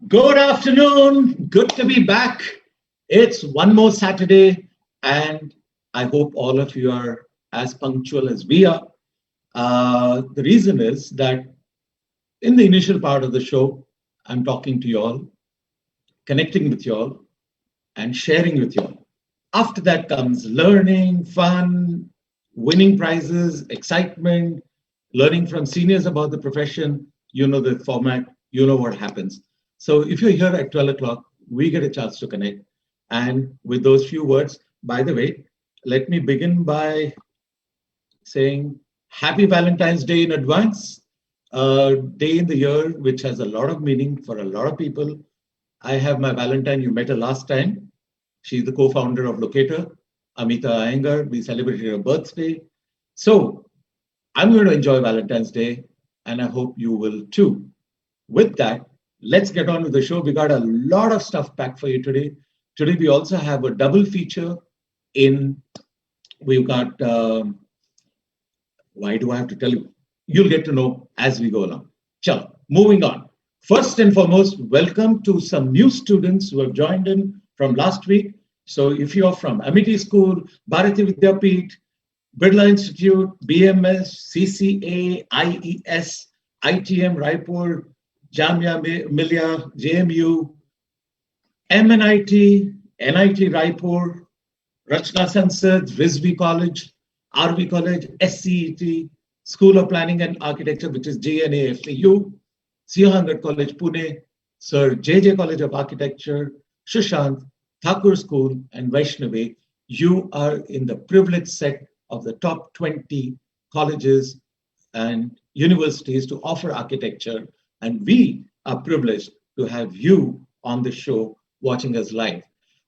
Good afternoon. Good to be back. It's one more Saturday, and I hope all of you are as punctual as we are. The reason is that in the initial part of the show, I'm talking to you all, connecting with you all, and sharing with you all. After that comes learning, fun, winning prizes, excitement, learning from seniors about the profession. You know the format, you know what happens. So if you're here at 12 o'clock, we get a chance to connect. And with those few words, by the way, let me begin by saying Happy Valentine's Day in advance, a day in the year which has a lot of meaning for a lot of people. I have my Valentine, you met her last time. She's the co-founder of LOCATOR, Amita Iyengar. We celebrated her birthday. So I'm going to enjoy Valentine's Day, and I hope you will too. With that, let's get on with the show. We got a lot of stuff packed for you today. Today, we also have a double feature in, we've got, why do I have to tell you? You'll get to know as we go along. Chalo, moving on. First and foremost, welcome to some new students who have joined in from last week. So if you're from Amity School, Bharati Vidyapeeth, Birla Institute, BMS, CCA, IES, ITM, Raipur, Jamia Millia, JMU, MNIT, NIT Raipur, Rachna Sansad, RISV College, RV College, SCET, School of Planning and Architecture, which is JNA FAU, Sihangat College, Pune, Sir JJ College of Architecture, Shushant, Thakur School, and Vaishnavi. You are in the privileged set of the top 20 colleges and universities to offer architecture. And we are privileged to have you on the show watching us live.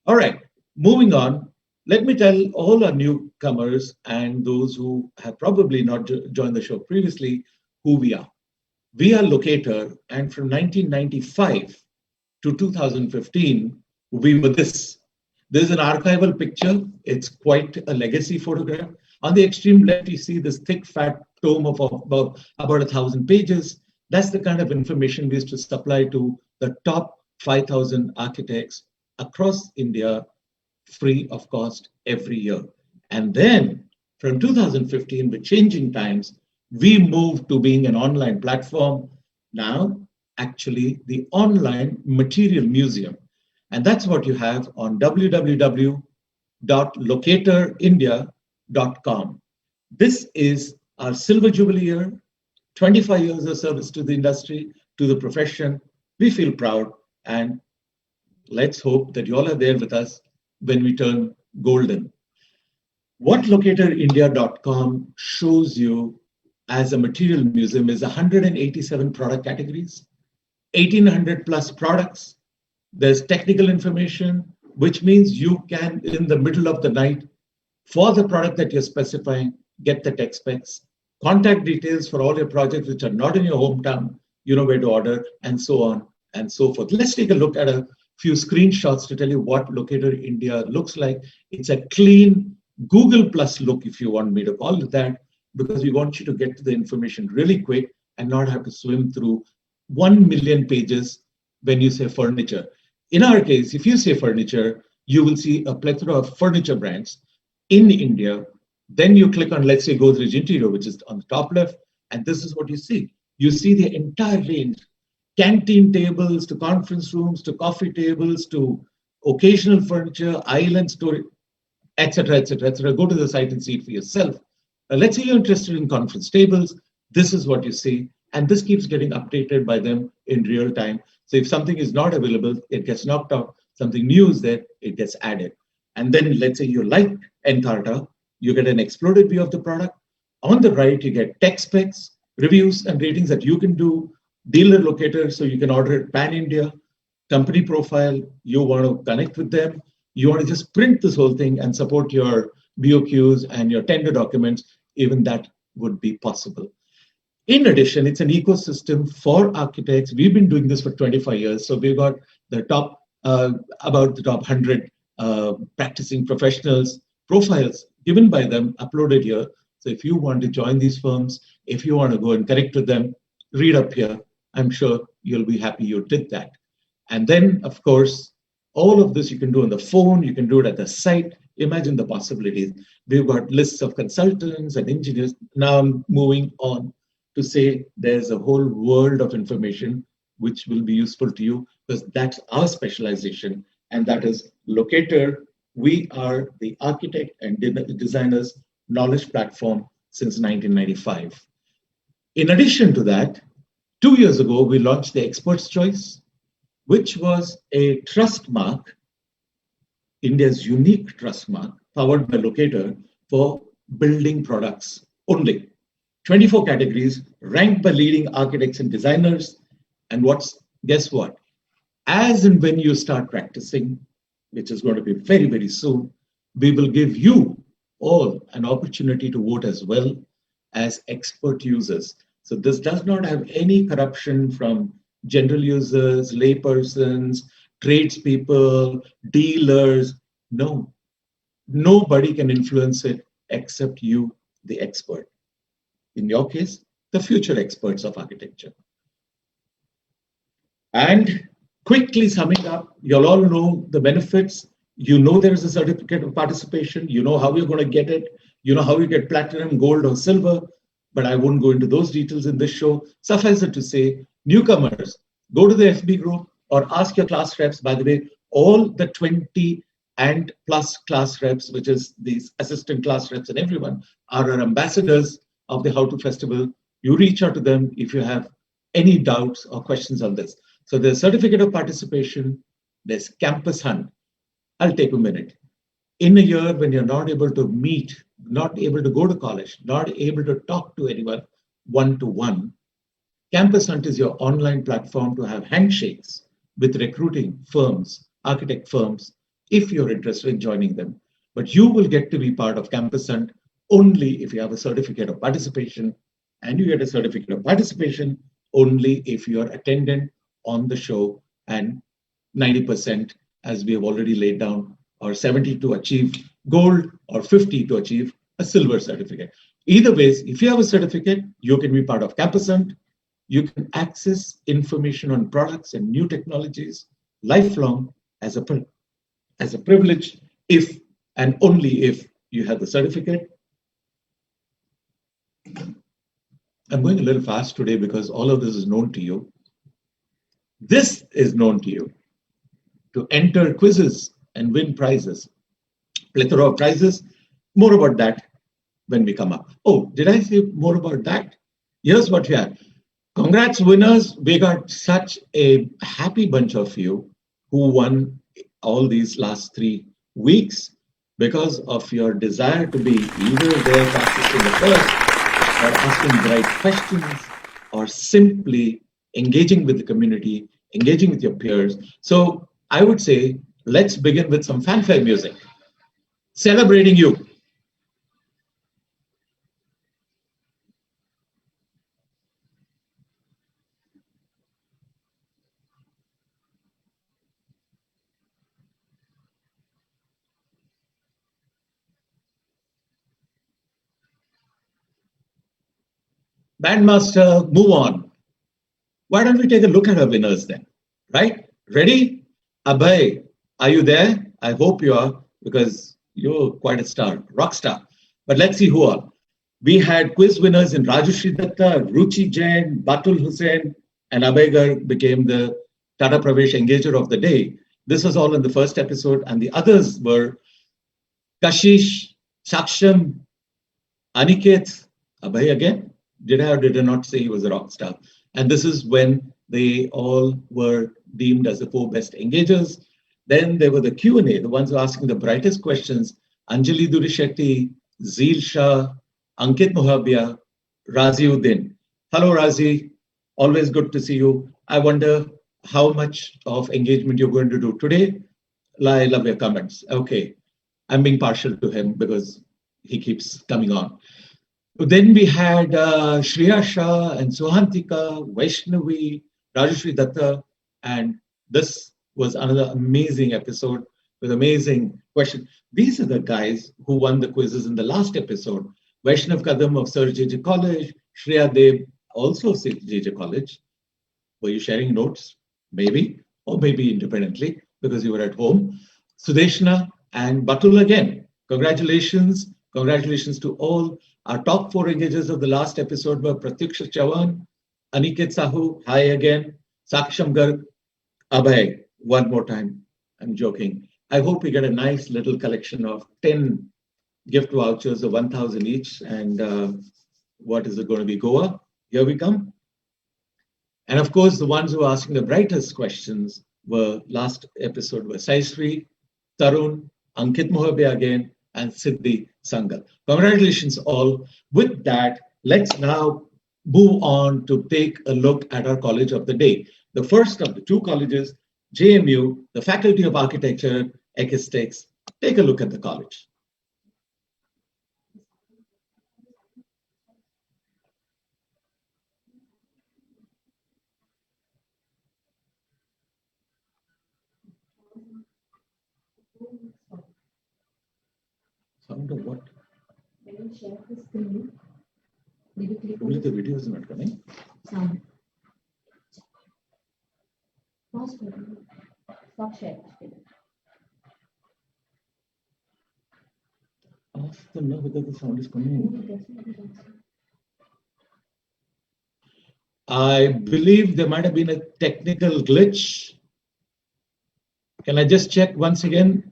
All right, moving on. Let me tell all our newcomers and those who have probably not joined the show previously who we are. We are LOCATOR, and from 1995 to 2015, we were this. There's an archival picture. It's quite a legacy photograph. On the extreme left, you see this thick, fat tome of about 1,000 pages. That's the kind of information we used to supply to the top 5,000 architects across India, free of cost every year. And then from 2015, with changing times, we moved to being an online platform. Now, actually, the online material museum. And that's what you have on www.locatorindia.com. This is our silver jubilee year, 25 years of service to the industry, to the profession. We feel proud, and let's hope that you all are there with us when we turn golden. What LOCATORIndia.com shows you as a material museum is 187 product categories, 1,800 plus products. There's technical information, which means you can, in the middle of the night, for the product that you're specifying, get the tech specs, contact details for all your projects which are not in your hometown, you know where to order, and so on and so forth. Let's take a look at a few screenshots to tell you what LOCATOR India looks like. It's a clean Google Plus look, if you want me to call it that, because we want you to get to the information really quick and not have to swim through 1 million pages when you say furniture. In our case, if you say furniture, you will see a plethora of furniture brands in India. Then you click on, let's say, Godrej Interior, which is on the top left, and this is what you see. You see the entire range, canteen tables to conference rooms to coffee tables to occasional furniture, island storage, etc., etc., etc. Go to the site and see it for yourself. Let's say you're interested in conference tables. This is what you see, and this keeps getting updated by them in real time. So if something is not available, it gets knocked out. Something new is there, it gets added. And then let's say you like Encarta, you get an exploded view of the product. On the right, you get tech specs, reviews and ratings that you can do, dealer locator, so you can order it pan-India, company profile, you want to connect with them, you want to just print this whole thing and support your BOQs and your tender documents, even that would be possible. In addition, it's an ecosystem for architects. We've been doing this for 25 years. So we've got the top, about the top 100 practicing professionals profiles given by them uploaded here. So if you want to join these firms, if you want to go and connect with them, read up here. I'm sure you'll be happy you did that. And then, of course, all of this you can do on the phone, you can do it at the site. Imagine the possibilities. We've got lists of consultants and engineers. Now I'm moving on to say there's a whole world of information which will be useful to you because that's our specialization, and that is LOCATOR. We are the architect and designers knowledge platform since 1995. In addition to that, 2 years ago, we launched the Expert's Choice, which was a trust mark, India's unique trust mark, powered by LOCATOR for building products only. 24 categories ranked by leading architects and designers. And guess what? As and when you start practicing, which is going to be very, very soon, we will give you all an opportunity to vote as well as expert users. So this does not have any corruption from general users, laypersons, tradespeople, dealers. No, nobody can influence it except you, the expert. In your case, the future experts of architecture. And quickly summing up, you'll all know the benefits. You know there is a certificate of participation. You know how you're going to get it. You know how you get platinum, gold, or silver. But I won't go into those details in this show. Suffice it to say, newcomers, go to the FB group or ask your class reps. By the way, all the 20 and plus class reps, which is these assistant class reps and everyone, are our ambassadors of the How To Festival. You reach out to them if you have any doubts or questions on this. So there's certificate of participation, there's campus hunt. I'll take a minute. In a year when you're not able to meet, not able to go to college, not able to talk to anyone one-to-one, Campus Hunt is your online platform to have handshakes with recruiting firms, architect firms, if you're interested in joining them. But you will get to be part of Campus Hunt only if you have a certificate of participation, and you get a certificate of participation only if you're attendant on the show, and 90%, as we have already laid down, or 70 to achieve gold, or 50 to achieve a silver certificate. Either ways, if you have a certificate, you can be part of Campus Hunt. You can access information on products and new technologies lifelong as a privilege, if and only if you have the certificate. I'm going a little fast today because all of this is known to you. This is known to you. To enter quizzes and win prizes, plethora of prizes. More about that when we come up. Oh, did I say more about that? Here's what we have. Congrats, winners. We got such a happy bunch of you who won all these last 3 weeks because of your desire to be either there practicing the first, or asking the right questions, or simply engaging with the community, engaging with your peers. So I would say, let's begin with some fanfare music, celebrating you. Bandmaster, move on. Why don't we take a look at our winners then, right? Ready? Abhay, are you there? I hope you are, because you're quite a star, rock star. But let's see who are. We had quiz winners in Rajashri Datta, Ruchi Jain, Batul Hussain, and Abhay Garg became the Tata Pravesh Engager of the Day. This was all in the first episode, and the others were Kashish, Saksham, Aniket, Abhay again. Did I or did I not say he was a rock star? And this is when they all were deemed as the 4 best engagers. Then there were the Q&A, the ones who are asking the brightest questions. Anjali Durishetty, Zeel Shah, Ankit Mohabia, Razi Uddin. Hello, Razi. Always good to see you. I wonder how much of engagement you're going to do today. I love your comments. Okay. I'm being partial to him because he keeps coming on. Then we had Shreya Shah and Suhantika, Vaishnavi, Rajashri Datta, and this was another amazing episode with amazing questions. These are the guys who won the quizzes in the last episode. Vaishnav Kadam of Sir J.J. College, Shreya Dev, also Sir J.J. College. Were you sharing notes? Maybe. or maybe independently because you were at home. Sudeshna and Batul again. Congratulations. Congratulations to all. Our top 4 engagers of the last episode were Pratyuksha Chavan, Aniket Sahu, hi again, Saksham Garg, Abhay, one more time. I'm joking. I hope we get a nice little collection of 10 gift vouchers of 1,000 each. And what is it going to be? Goa? Here we come. And of course, the ones who were asking the brightest questions were last episode were Saisri, Tarun, Ankit Mohabia again, and Siddhi Sangal. Congratulations all. With that, let's now move on to take a look at our college of the day. The first of the 2 colleges, JMU, the Faculty of Architecture, Acoustics. Take a look at the college. Sound of what? When you share the screen, did you click Only the video is not coming. sound? Pause for stop share. Ask them now whether the sound is coming. I believe there might have been a technical glitch. Can I just check once again?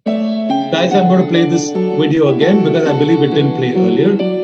Guys, I'm going to play this video again because I believe it didn't play earlier.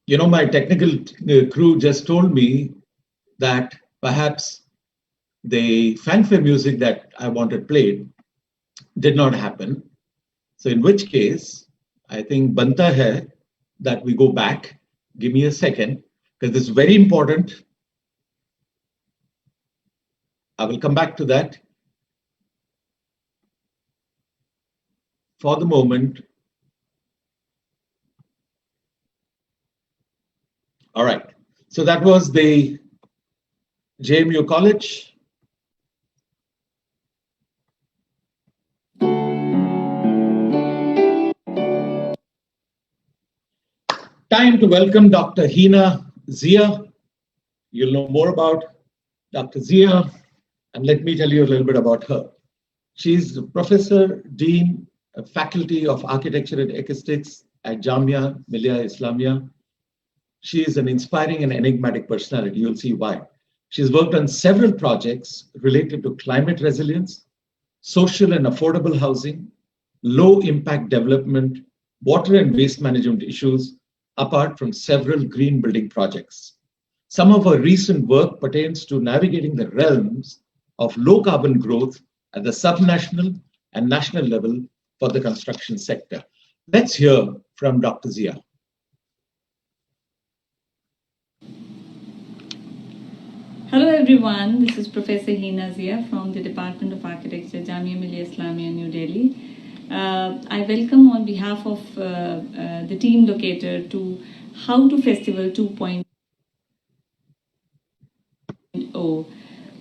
You know, my technical crew just told me that perhaps the fanfare music that I wanted played did not happen. So in which case, I think banta hai that we go back. Give me a second, because this is very important. I will come back to that. For the moment. All right. So that was the JMU College. Time to welcome Dr. Hina Zia. You'll know more about Dr. Zia, and let me tell you a little bit about her. She's the Professor, Dean, Faculty of Architecture and Acoustics at Jamia Millia Islamia. She is an inspiring and enigmatic personality. You'll see why. She's worked on several projects related to climate resilience, social and affordable housing, low impact development, water and waste management issues, apart from several green building projects. Some of her recent work pertains to navigating the realms of low carbon growth at the subnational and national level for the construction sector. Let's hear from Dr. Zia. Hello everyone, this is Professor Hina Zia from the Department of Architecture, Jamia Millia Islamia, New Delhi. I welcome on behalf of the team Locator to How to Festival 2.0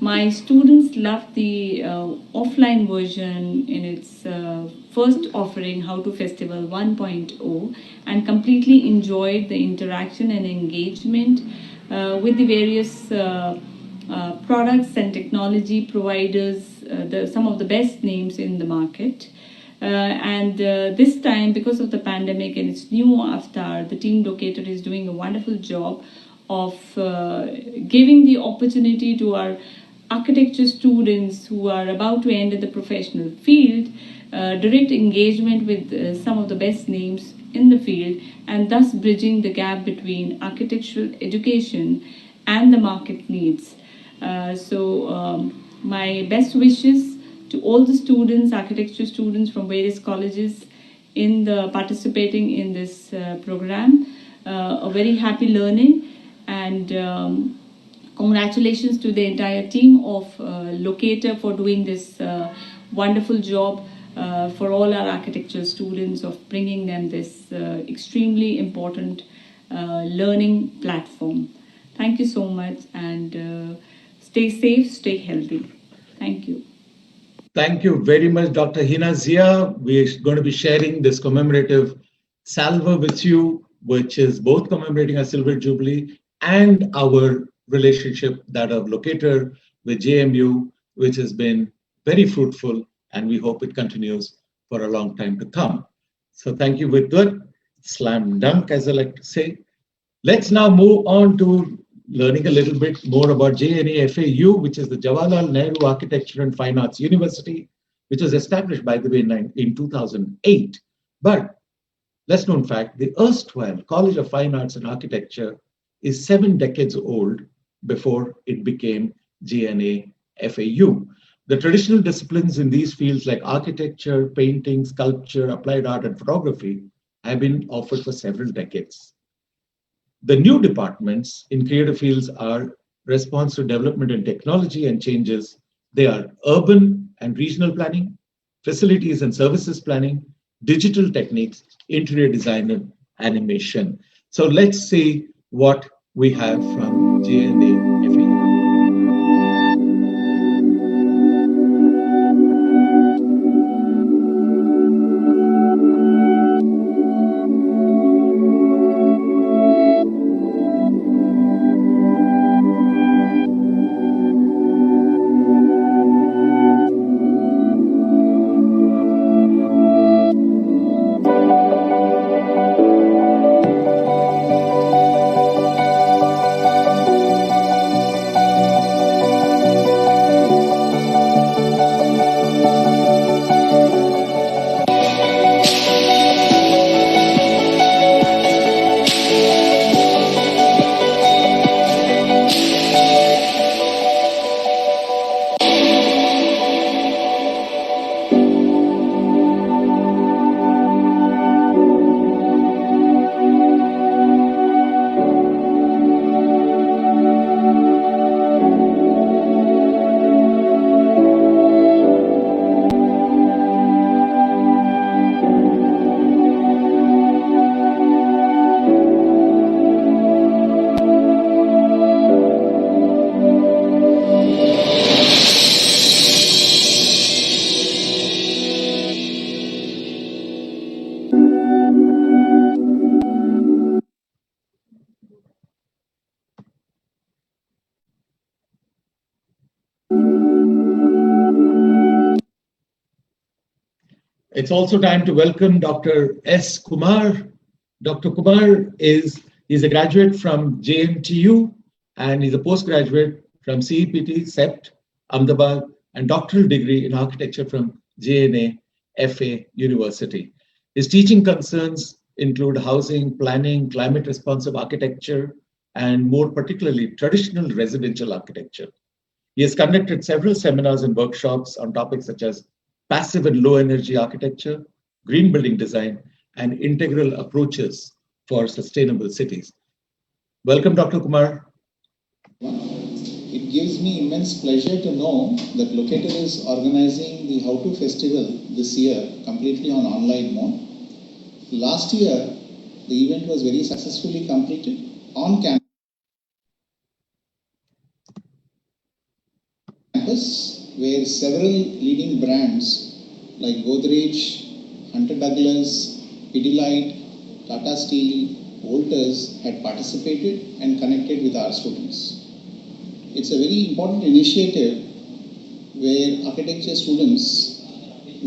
My students loved the offline version in its first offering, How to Festival 1.0, and completely enjoyed the interaction and engagement with the various products and technology providers, some of the best names in the market. And this time, because of the pandemic and its new avatar, the team Locator is doing a wonderful job of giving the opportunity to our architecture students who are about to enter the professional field direct engagement with some of the best names in the field, and thus bridging the gap between architectural education and the market needs. My best wishes to all the students, architecture students from various colleges in the participating in this program. A very happy learning, and congratulations to the entire team of Locator for doing this wonderful job for all our architecture students, of bringing them this extremely important learning platform. Thank you so much, and stay safe, stay healthy. Thank you. Thank you very much, Dr. Hina Zia. We're going to be sharing this commemorative salver with you, which is both commemorating our Silver Jubilee and our relationship that of Locator with JMU, which has been very fruitful, and we hope it continues for a long time to come. So thank you with that. Slam dunk, as I like to say. Let's now move on to learning a little bit more about JNA FAU, which is the Jawaharlal Nehru Architecture and Fine Arts University, which was established, by the way, in 2008. But less known fact, the erstwhile College of Fine Arts and Architecture is 7 decades old before it became JNA FAU. The traditional disciplines in these fields like architecture, painting, sculpture, applied art, and photography have been offered for several decades. The new departments in creative fields are response to development in technology and changes. They are urban and regional planning, facilities and services planning, digital techniques, interior design, and animation. So let's see what we have from JNA FAU. It's also time to welcome Dr. S. Kumar. Dr. Kumar is a graduate from JNTU, and he's a postgraduate from CEPT, CEPT, Ahmedabad, and doctoral degree in architecture from JNA FA University. His teaching concerns include housing, planning, climate responsive architecture, and more particularly traditional residential architecture. He has conducted several seminars and workshops on topics such as passive and low energy architecture, green building design, and integral approaches for sustainable cities. Welcome, Dr. Kumar. It gives me immense pleasure to know that Locator is organizing the How To Festival this year completely on online mode. Last year, the event was very successfully completed on campus. campus where several leading brands like Godrej, Hunter Douglas, Pidilite, Tata Steel, Voltas had participated and connected with our students. It's a very important initiative where architecture students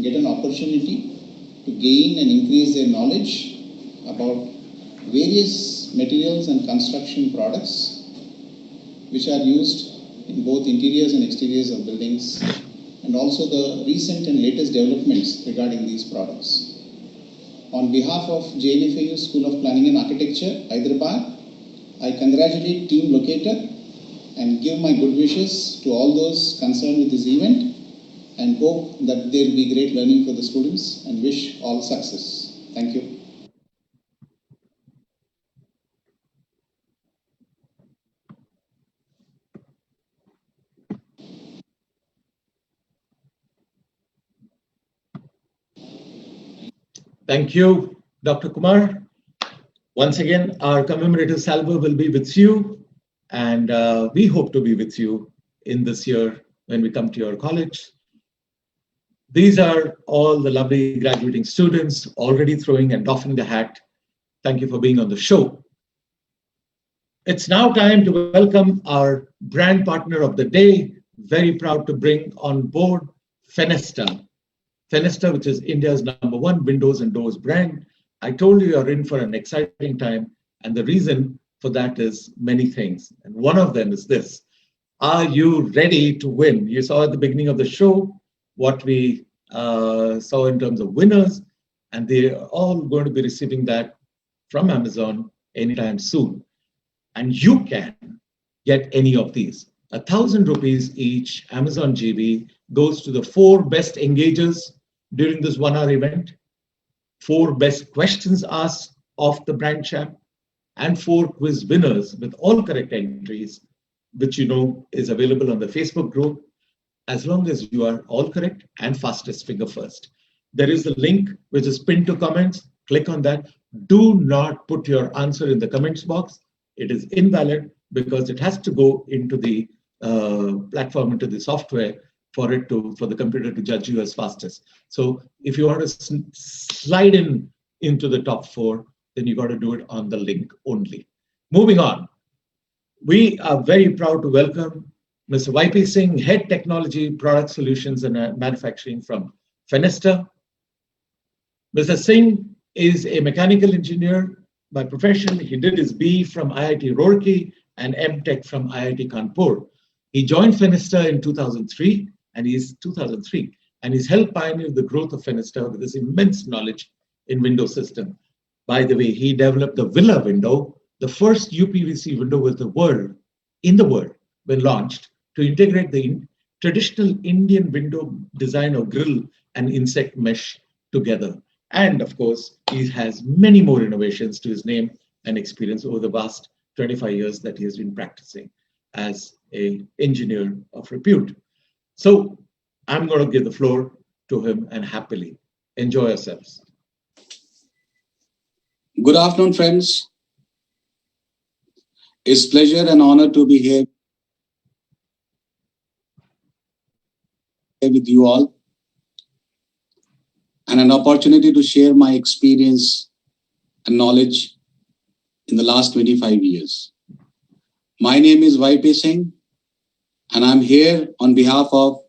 get an opportunity to gain and increase their knowledge about various materials and construction products which are used in both interiors and exteriors of buildings, and also the recent and latest developments regarding these products. On behalf of JNFAU School of Planning and Architecture, Hyderabad, I congratulate Team Locator and give my good wishes to all those concerned with this event, and hope that there will be great learning for the students, and wish all success. Thank you. Thank you, Dr. Kumar. Once again, our commemorative salvo will be with you, and we hope to be with you in this year when we come to your college. These are all the lovely graduating students already throwing and doffing the hat. Thank you for being on the show. It's now time to welcome our brand partner of the day. Very proud to bring on board Fenesta. Fenesta, which is India's #1 windows and doors brand. I told you you're in for an exciting time, and the reason for that is many things. And one of them is this: are you ready to win? You saw at the beginning of the show what we saw in terms of winners, and they are all going to be receiving that from Amazon anytime soon. And you can get any of these. 1,000 rupees each Amazon GB goes to the 4 best engagers during this 1-hour event, 4 best questions asked of the brand champ, and 4 quiz winners with all correct entries, which you know is available on the Facebook group, as long as you are all correct and fastest finger first. There is a link which is pinned to comments. Click on that. Do not put your answer in the comments box. It is invalid because it has to go into the platform, into the software for the computer to judge you as fastest. So if you want to slide into the top 4, then you got to do it on the link only. Moving on, we are very proud to welcome Mr. YP Singh, Head Technology, Product Solutions and Manufacturing from Fenesta. Mr. Singh is a mechanical engineer by profession. He did his BE from IIT Roorkee and MTech from IIT Kanpur. He joined Fenesta in 2003, and he's helped pioneer the growth of Fenesta with his immense knowledge in window system. By the way, he developed the Villa window, the first UPVC window in the world when launched, to integrate the traditional Indian window design of grill and insect mesh together. And of course, he has many more innovations to his name and experience over the vast 25 years that he has been practicing as an engineer of repute. So I'm going to give the floor to him, and happily enjoy yourselves. Good afternoon, friends. It's a pleasure and honor to be here with you all, and an opportunity to share my experience and knowledge in the last 25 years. My name is YP Singh, and I'm here on behalf of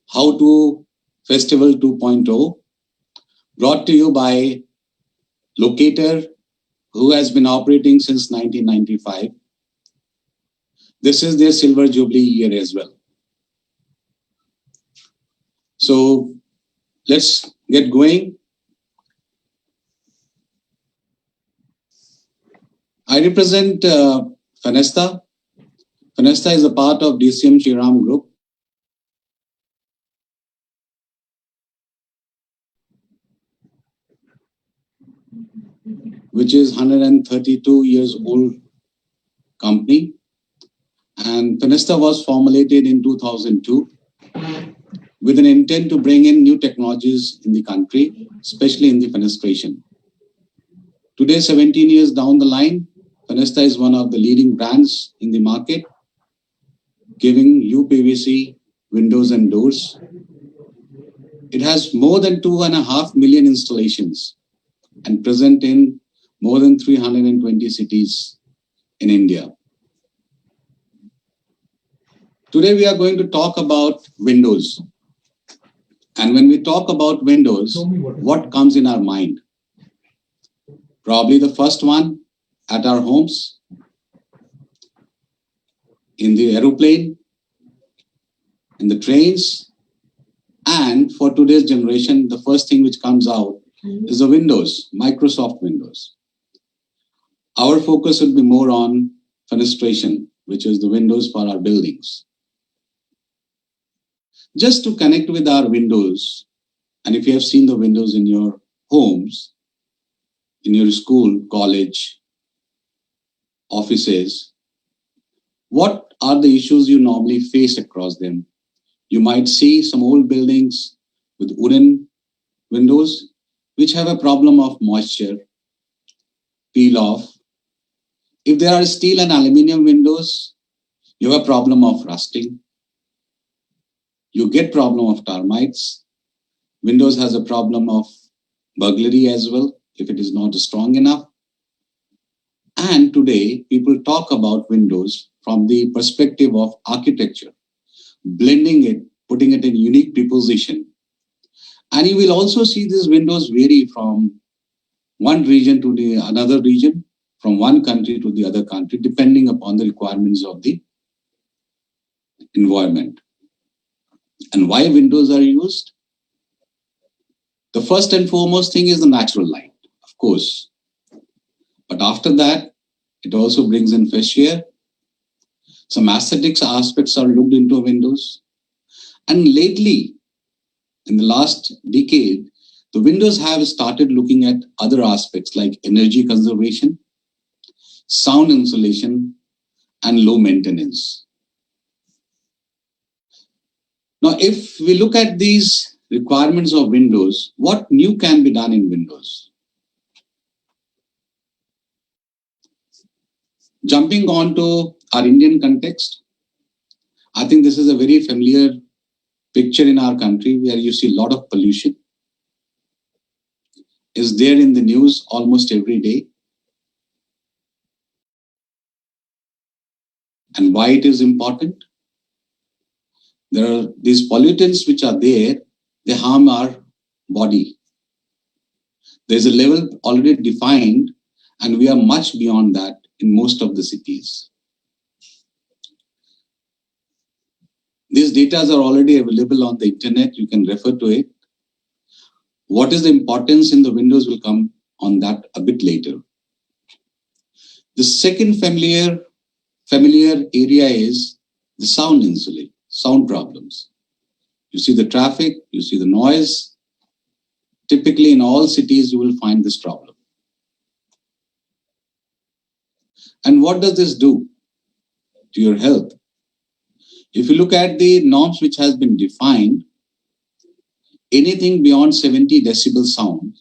How to Festival 2.0, brought to you by Locator, who has been operating since 1995. This is their Silver Jubilee year as well. So let's get going. I represent Fenesta. Fenesta is a part of DCM Shriram Group. Which is 132 years old company. And Fenesta was formulated in 2002 with an intent to bring in new technologies in the country, especially in the fenestration. Today, 17 years down the line, Fenesta is one of the leading brands in the market, giving UPVC windows and doors. It has more than 2.5 million installations and present in more than 320 cities in India. Today we are going to talk about windows. And when we talk about windows, what comes in our mind? Probably the first one at our homes, in the aeroplane, in the trains, and for today's generation, the first thing which comes out is the Windows, Microsoft Windows. Our focus will be more on fenestration, which is the windows for our buildings. Just to connect with our windows, and if you have seen the windows in your homes, in your school, college, offices, what are the issues you normally face across them? You might see some old buildings with wooden windows, which have a problem of moisture, peel off. If there are steel and aluminum windows, you have a problem of rusting. You get problem of termites. Windows has a problem of burglary as well, if it is not strong enough. And today, people talk about windows from the perspective of architecture, blending it, putting it in unique preposition. And you will also see these windows vary from one region to the another region, from one country to the other country, depending upon the requirements of the environment. And why windows are used? The first and foremost thing is the natural light, of course. But after that, it also brings in fresh air. Some aesthetics aspects are looked into windows. And lately, in the last decade, the windows have started looking at other aspects like energy conservation, sound insulation, and low maintenance. Now, if we look at these requirements of windows, what new can be done in windows? Jumping on to our Indian context, I think this is a very familiar picture in our country where you see a lot of pollution. Is there in the news almost every day. And why it is important? There are these pollutants which are there, they harm our body. There's a level already defined, and we are much beyond that in most of the cities. These data are already available on the internet. You can refer to it. What is the importance in the windows will come on that a bit later. The second familiar area is the sound insulation, sound problems. You see the traffic, you see the noise. Typically in all cities, you will find this problem. And what does this do to your health? If you look at the norms which has been defined, anything beyond 70 decibel sound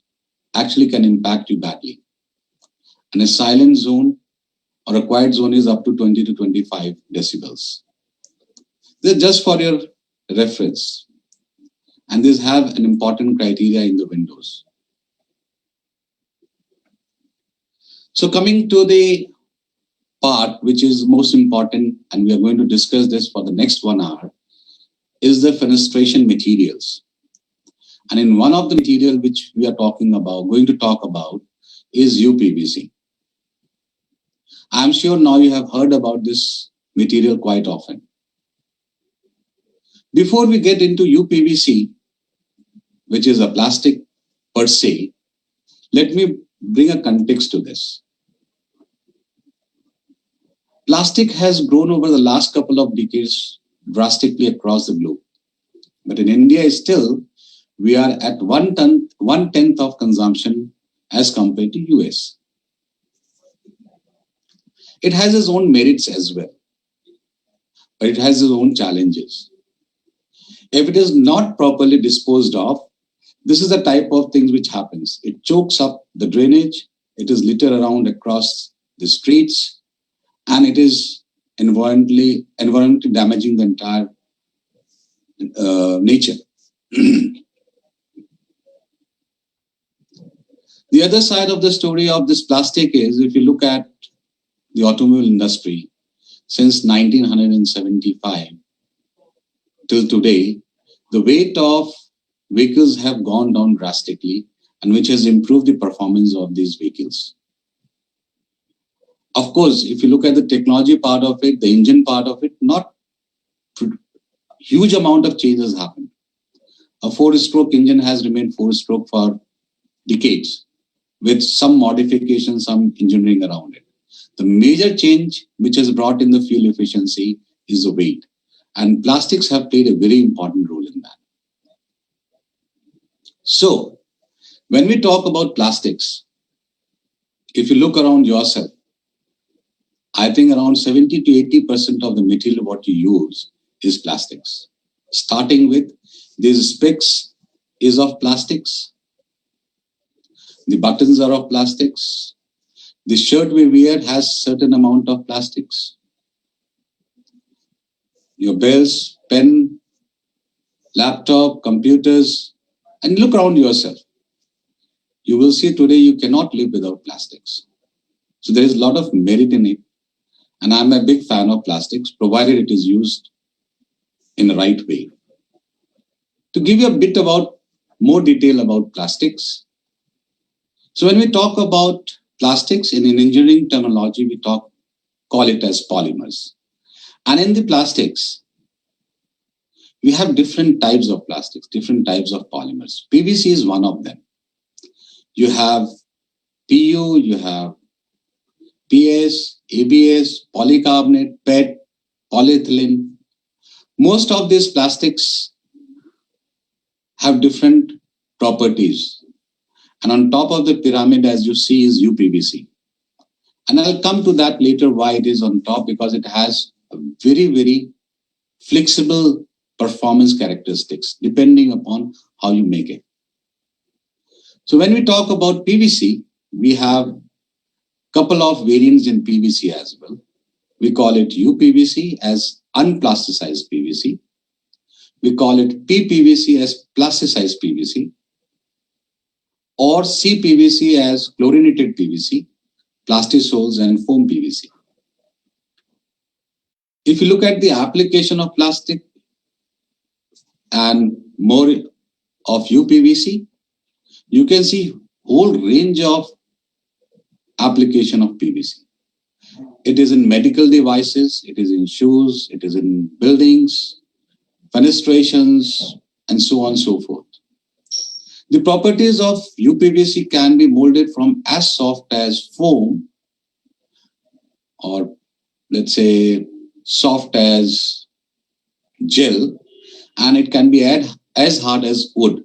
actually can impact you badly. And a silent zone or a quiet zone is up to 20 to 25 decibels. This is just for your reference. And these have an important criteria in the windows. So coming to the part which is most important, and we are going to discuss this for the next 1 hour, is the fenestration materials. And in one of the material which we are going to talk about is UPVC. I'm sure now you have heard about this material quite often. Before we get into UPVC, which is a plastic per se, let me bring a context to this. Plastic has grown over the last couple of decades drastically across the globe. But in India, still, we are at 1/10 of consumption as compared to US. It has its own merits as well, but it has its own challenges. If it is not properly disposed of, this is the type of things which happens. It chokes up the drainage, it is littered around across the streets, and it is environmentally damaging the entire nature. The other side of the story of this plastic is, if you look at the automobile industry, since 1975 till today, the weight of vehicles have gone down drastically, and which has improved the performance of these vehicles. Of course, if you look at the technology part of it, the engine part of it, not huge amount of changes happened. A 4-stroke engine has remained 4-stroke for decades, with some modification, some engineering around it. The major change which has brought in the fuel efficiency is the weight, and plastics have played a very important role in that. So, when we talk about plastics, if you look around yourself, I think around 70 to 80% of the material what you use is plastics. Starting with these specs is of plastics, the buttons are of plastics, the shirt we wear has certain amount of plastics, your belts, pen, laptop, computers, and look around yourself. You will see today you cannot live without plastics. So there is a lot of merit in it. And I'm a big fan of plastics, provided it is used in the right way. To give you a bit about more detail about plastics. So when we talk about plastics in engineering terminology, we call it as polymers. And in the plastics, we have different types of plastics, different types of polymers. PVC is one of them. You have PU, you have PS, ABS, polycarbonate, PET, polyethylene. Most of these plastics have different properties. And on top of the pyramid, as you see, is UPVC. And I'll come to that later why it is on top, because it has a very, very flexible performance characteristics depending upon how you make it. So when we talk about PVC, we have couple of variants in PVC as well. We call it UPVC as unplasticized PVC. We call it PPVC as plasticized PVC, or CPVC as chlorinated PVC, plastisols and foam PVC. If you look at the application of plastic and more of UPVC, you can see whole range of application of PVC. It is in medical devices, it is in shoes, it is in buildings, fenestrations, and so on and so forth. The properties of UPVC can be molded from as soft as foam, or let's say soft as gel, and it can be as hard as wood.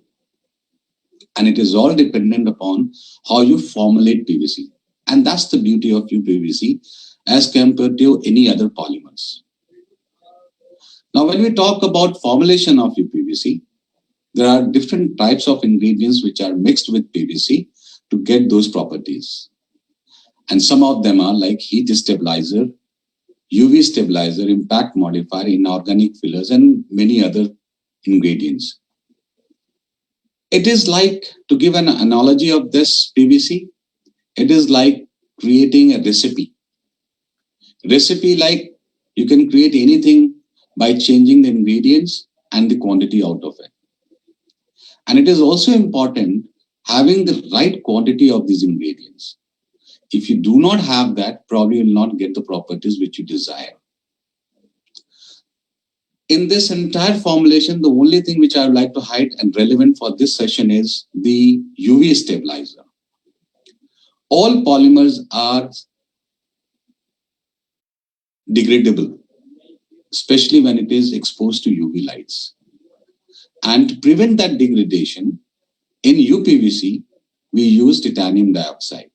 And it is all dependent upon how you formulate PVC. And that's the beauty of UPVC as compared to any other polymers. Now, when we talk about formulation of UPVC, there are different types of ingredients which are mixed with PVC to get those properties. And some of them are like heat stabilizer, UV stabilizer, impact modifier, inorganic fillers, and many other ingredients. It is like, to give an analogy of this PVC, it is like creating a recipe. Recipe, like you can create anything by changing the ingredients and the quantity out of it. And it is also important having the right quantity of these ingredients. If you do not have that, probably you will not get the properties which you desire. In this entire formulation, the only thing which I would like to highlight and relevant for this session is the UV stabilizer. All polymers are degradable, especially when it is exposed to UV lights. And to prevent that degradation, in UPVC, we use titanium dioxide.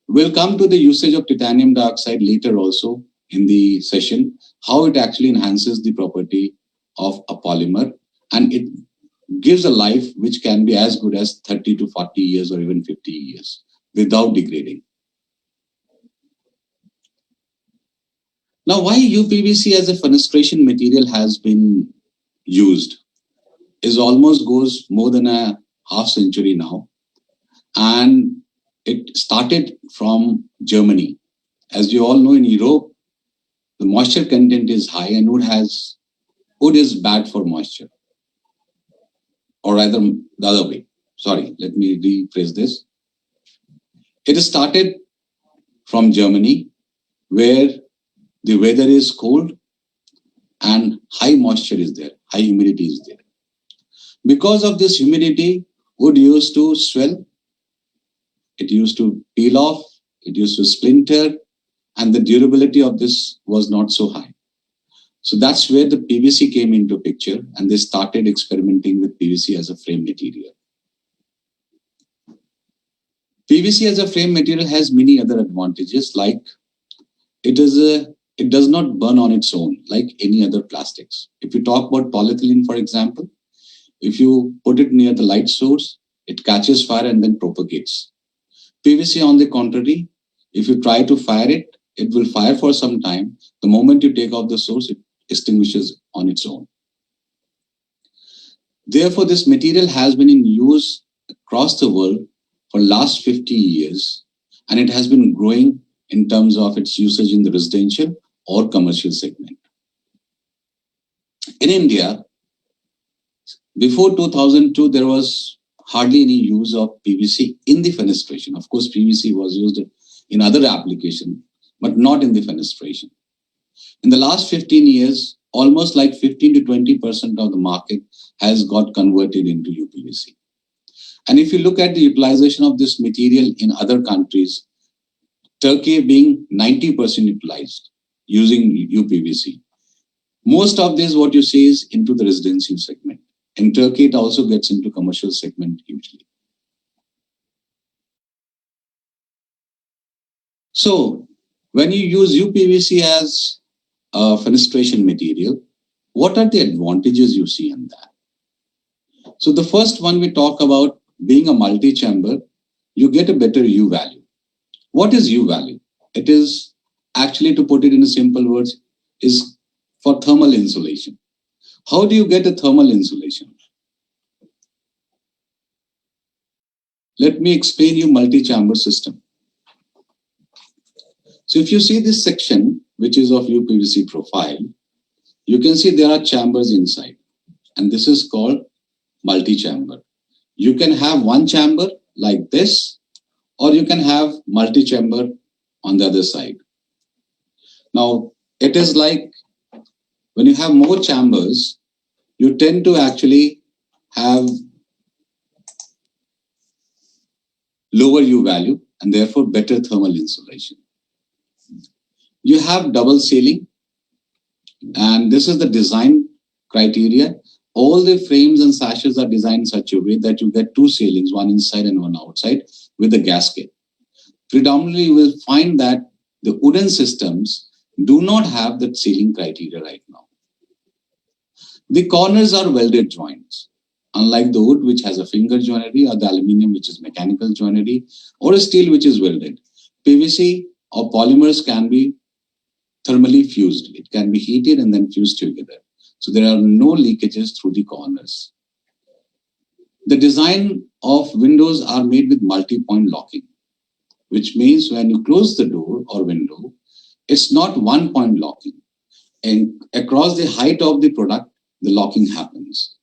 We'll come to the usage of titanium dioxide later also in the session, how it actually enhances the property of a polymer, and it gives a life which can be as good as 30 to 40 years or even 50 years without degrading. Now, why UPVC as a fenestration material has been used is almost goes more than a half century now. And it started from Germany. As you all know, in Europe, the moisture content is high and wood is bad for moisture. Or rather, the other way. Sorry, let me rephrase this. It started from Germany, where the weather is cold and high moisture is there, high humidity is there. Because of this humidity, wood used to swell, it used to peel off, it used to splinter, and the durability of this was not so high. So that's where the PVC came into picture, and they started experimenting with PVC as a frame material. PVC as a frame material has many other advantages, like it does not burn on its own like any other plastics. If you talk about polyethylene, for example, if you put it near the light source, it catches fire and then propagates. PVC, on the contrary, if you try to fire it, it will fire for some time. The moment you take off the source, it extinguishes on its own. Therefore, this material has been in use across the world for last 50 years, and it has been growing in terms of its usage in the residential or commercial segment. In India, before 2002, there was hardly any use of PVC in the fenestration. Of course, PVC was used in other applications, but not in the fenestration. In the last 15 years, almost like 15 to 20% of the market has got converted into UPVC. And if you look at the utilization of this material in other countries, Turkey being 90% utilized using UPVC. Most of this, what you see, is into the residential segment. In Turkey, it also gets into commercial segment hugely. So when you use UPVC as a fenestration material, what are the advantages you see in that? So the first one, we talk about being a multi-chamber, you get a better U value. What is U value? It is actually, to put it in simple words, is for thermal insulation. How do you get a thermal insulation? Let me explain you multi-chamber system. So if you see this section, which is of UPVC profile, you can see there are chambers inside, and this is called multi-chamber. You can have one chamber like this, or you can have multi-chamber on the other side. Now, it is like when you have more chambers, you tend to actually have lower U value and therefore better thermal insulation. You have double sealing, and this is the design criteria. All the frames and sashes are designed in such a way that you get two ceilings, one inside and one outside, with a gasket. Predominantly, you will find that the wooden systems do not have that sealing criteria right now. The corners are welded joints, unlike the wood, which has a finger joinery, or the aluminum, which is mechanical joinery, or a steel, which is welded. PVC or polymers can be thermally fused. It can be heated and then fused together. So there are no leakages through the corners. The design of windows are made with multi-point locking, which means when you close the door or window, it's not one-point locking. And across the height of the product, the locking happens.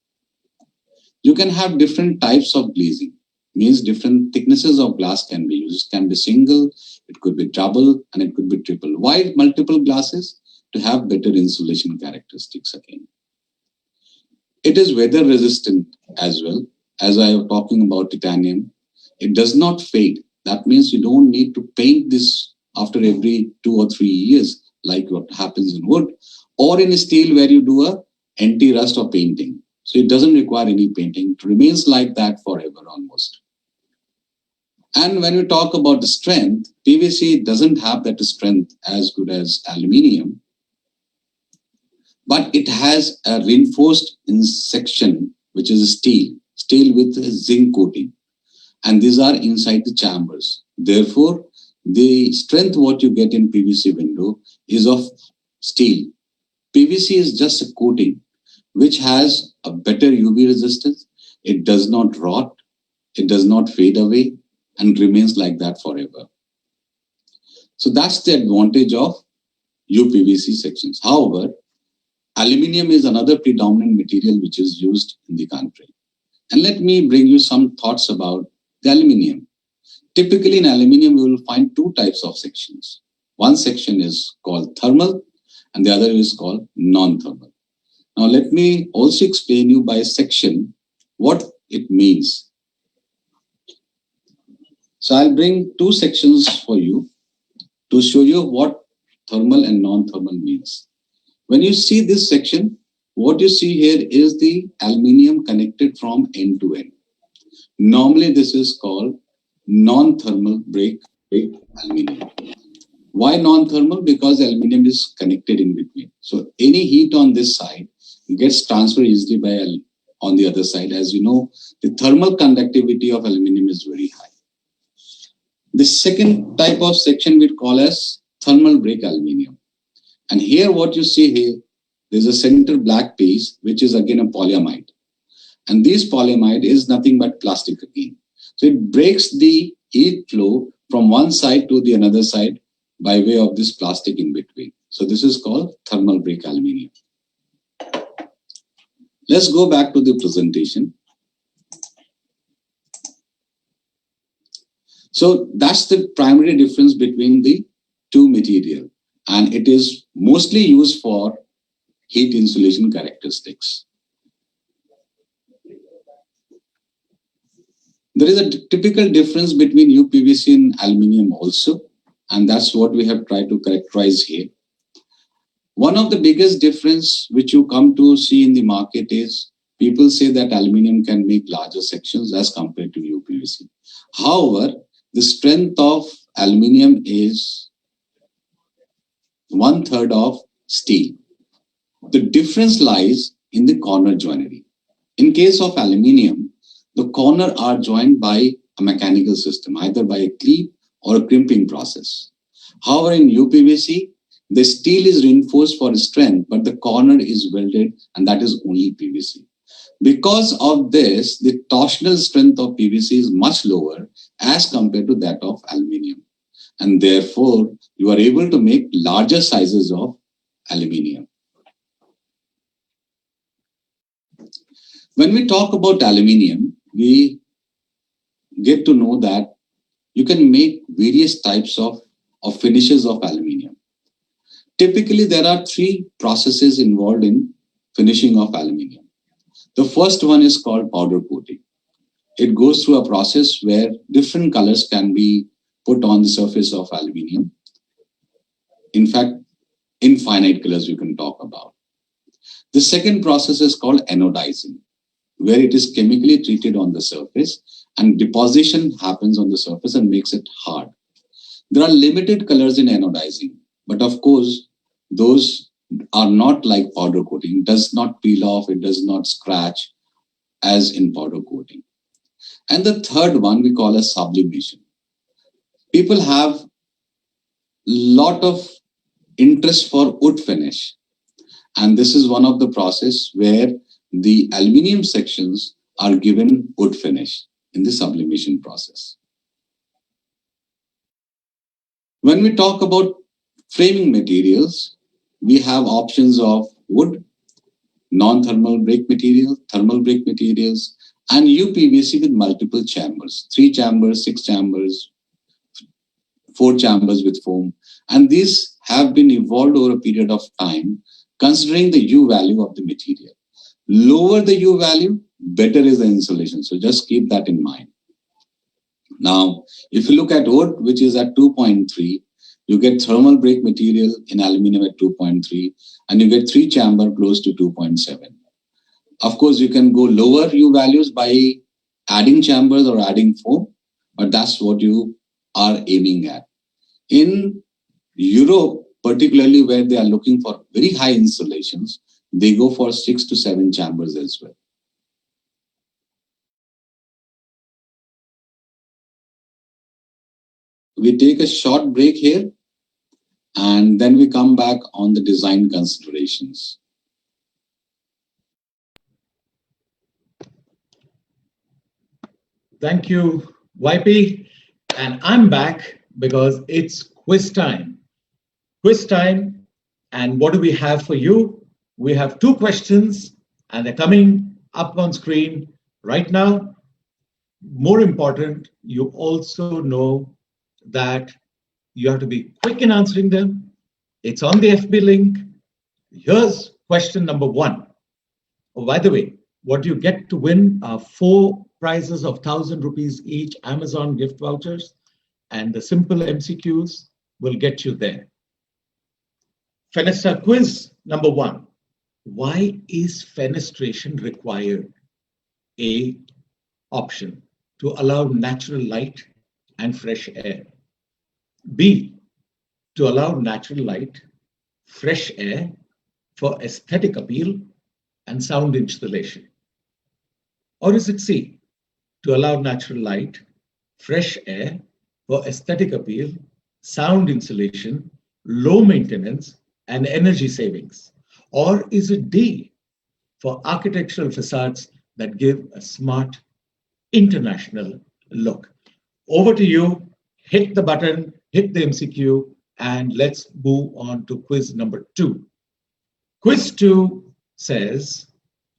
You can have different types of glazing, means different thicknesses of glass can be used. It can be single, it could be double, and it could be triple. Why multiple glasses? To have better insulation characteristics again. It is weather resistant as well. As I was talking about titanium, it does not fade. That means you don't need to paint this after every 2 or 3 years, like what happens in wood, or in steel where you do a anti-rust or painting. So it doesn't require any painting. It remains like that forever almost. And when we talk about the strength, PVC doesn't have that strength as good as aluminium, but it has a reinforced section, which is steel with a zinc coating. And these are inside the chambers. Therefore, the strength what you get in PVC window is of steel. PVC is just a coating. which has a better UV resistance. It does not rot, it does not fade away, and remains like that forever. So that's the advantage of UPVC sections. However, aluminium is another predominant material which is used in the country. And let me bring you some thoughts about the aluminium. Typically in aluminium, we will find two types of sections. One section is called thermal and the other is called non-thermal. Now let me also explain you by section what it means. So I'll bring two sections for you to show you what thermal and non-thermal means. When you see this section, what you see here is the aluminium connected from end to end. Normally this is called non-thermal break aluminium. Why non-thermal? Because aluminium is connected in between. So any heat on this side gets transferred easily by on the other side. As you know, the thermal conductivity of aluminium is very high. The second type of section we call as thermal break aluminium. And here what you see here, there's a center black piece, which is again a polyamide. And this polyamide is nothing but plastic again. So it breaks the heat flow from one side to the another side by way of this plastic in between. So this is called thermal break aluminium. Let's go back to the presentation. So that's the primary difference between the two materials, and it is mostly used for heat insulation characteristics. There is a typical difference between UPVC and aluminium also, and that's what we have tried to characterize here. One of the biggest difference which you come to see in the market is people say that aluminium can make larger sections as compared to UPVC. However, the strength of aluminium is 1/3 of steel. The difference lies in the corner joinery. In case of aluminium, the corners are joined by a mechanical system, either by a cleave or a crimping process. However, in UPVC, the steel is reinforced for strength, but the corner is welded, and that is only PVC. Because of this, the torsional strength of PVC is much lower as compared to that of aluminium. And therefore, you are able to make larger sizes of aluminium. When we talk about aluminium, we get to know that you can make various types of finishes of aluminium. Typically, there are three processes involved in finishing of aluminium. The first one is called powder coating. It goes through a process where different colors can be put on the surface of aluminium. In fact, infinite colors you can talk about. The second process is called anodizing, where it is chemically treated on the surface and deposition happens on the surface and makes it hard. There are limited colors in anodizing, but of course, those are not like powder coating. It does not peel off, it does not scratch as in powder coating. And the third one we call as sublimation. People have a lot of interest for wood finish. And this is one of the process where the aluminium sections are given wood finish in the sublimation process. When we talk about framing materials, we have options of wood, non-thermal break material, thermal break materials, and UPVC with multiple chambers, 3 chambers, 6 chambers, 4 chambers with foam. And these have been evolved over a period of time, considering the U value of the material. Lower the U value, better is the insulation. So just keep that in mind. Now, if you look at wood, which is at 2.3, you get thermal break material in aluminum at 2.3, and you get 3 chamber close to 2.7. Of course, you can go lower U values by adding chambers or adding foam, but that's what you are aiming at. In Europe, particularly where they are looking for very high insulations, they go for 6 to 7 chambers as well. We take a short break here, and then we come back on the design considerations. Thank you, YP. And I'm back because it's quiz time. Quiz time. And what do we have for you? We have two questions, and they're coming up on screen right now. More important, you also know that you have to be quick in answering them. It's on the FB link. Here's question number one. Oh, by the way, what you get to win are 4 prizes of 1,000 rupees each Amazon gift vouchers, and the simple MCQs will get you there. Fenesta quiz number one. Why is fenestration required? A option, to allow natural light and fresh air. B, to allow natural light, fresh air for aesthetic appeal and sound insulation. Or is it C, to allow natural light, fresh air for aesthetic appeal, sound insulation, low maintenance, and energy savings? Or is it D, for architectural facades that give a smart international look? Over to you. Hit the button, hit the MCQ, and let's move on to quiz number 2. Quiz 2 says,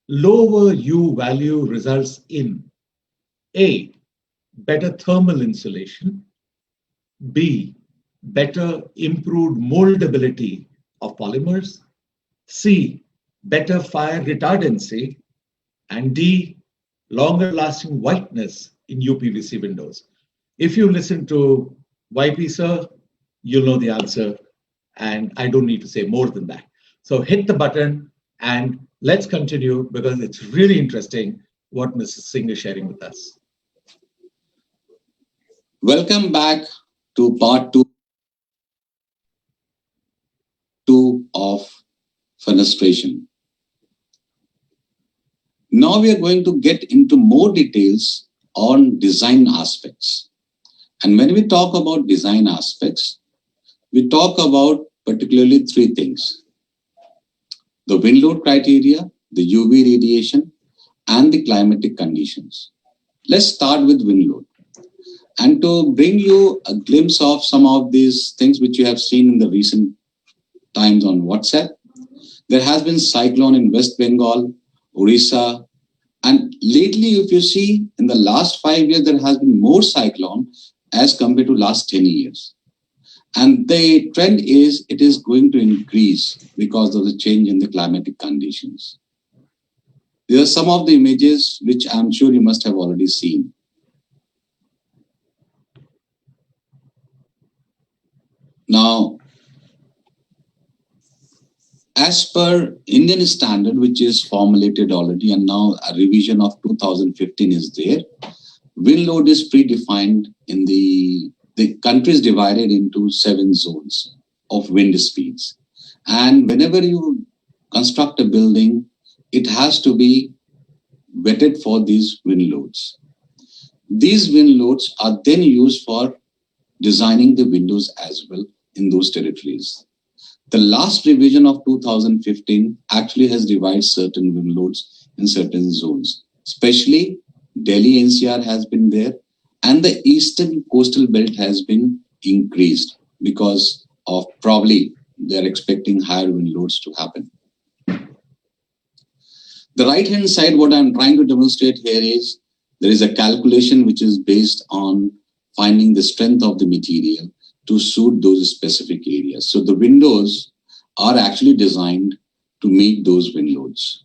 lower U value results in A, better thermal insulation, B, better improved moldability of polymers, C, better fire retardancy, and D, longer lasting whiteness in UPVC windows. If you listen to YP sir, you'll know the answer, and I don't need to say more than that. So hit the button and let's continue, because it's really interesting what Mrs. Singh is sharing with us. Welcome back to part 2 of fenestration. Now we are going to get into more details on design aspects. And when we talk about design aspects, we talk about particularly 3 things: the wind load criteria, the UV radiation, and the climatic conditions. Let's start with wind load. And to bring you a glimpse of some of these things which you have seen in the recent times on WhatsApp, there has been cyclone in West Bengal, Orissa, and lately, if you see, in the last 5 years, there has been more cyclone as compared to last 10 years. And the trend is it is going to increase because of the change in the climatic conditions. These are some of the images which I'm sure you must have already seen. Now, as per Indian standard, which is formulated already, and now a revision of 2015 is there, wind load is predefined in the country is divided into 7 zones of wind speeds. And whenever you construct a building, it has to be vetted for these wind loads. These wind loads are then used for designing the windows as well in those territories. The last revision of 2015 actually has divided certain wind loads in certain zones, especially Delhi NCR has been there, and the eastern coastal belt has been increased because of probably they're expecting higher wind loads to happen. The right hand side, what I'm trying to demonstrate here is there is a calculation which is based on finding the strength of the material to suit those specific areas. So the windows are actually designed to meet those wind loads.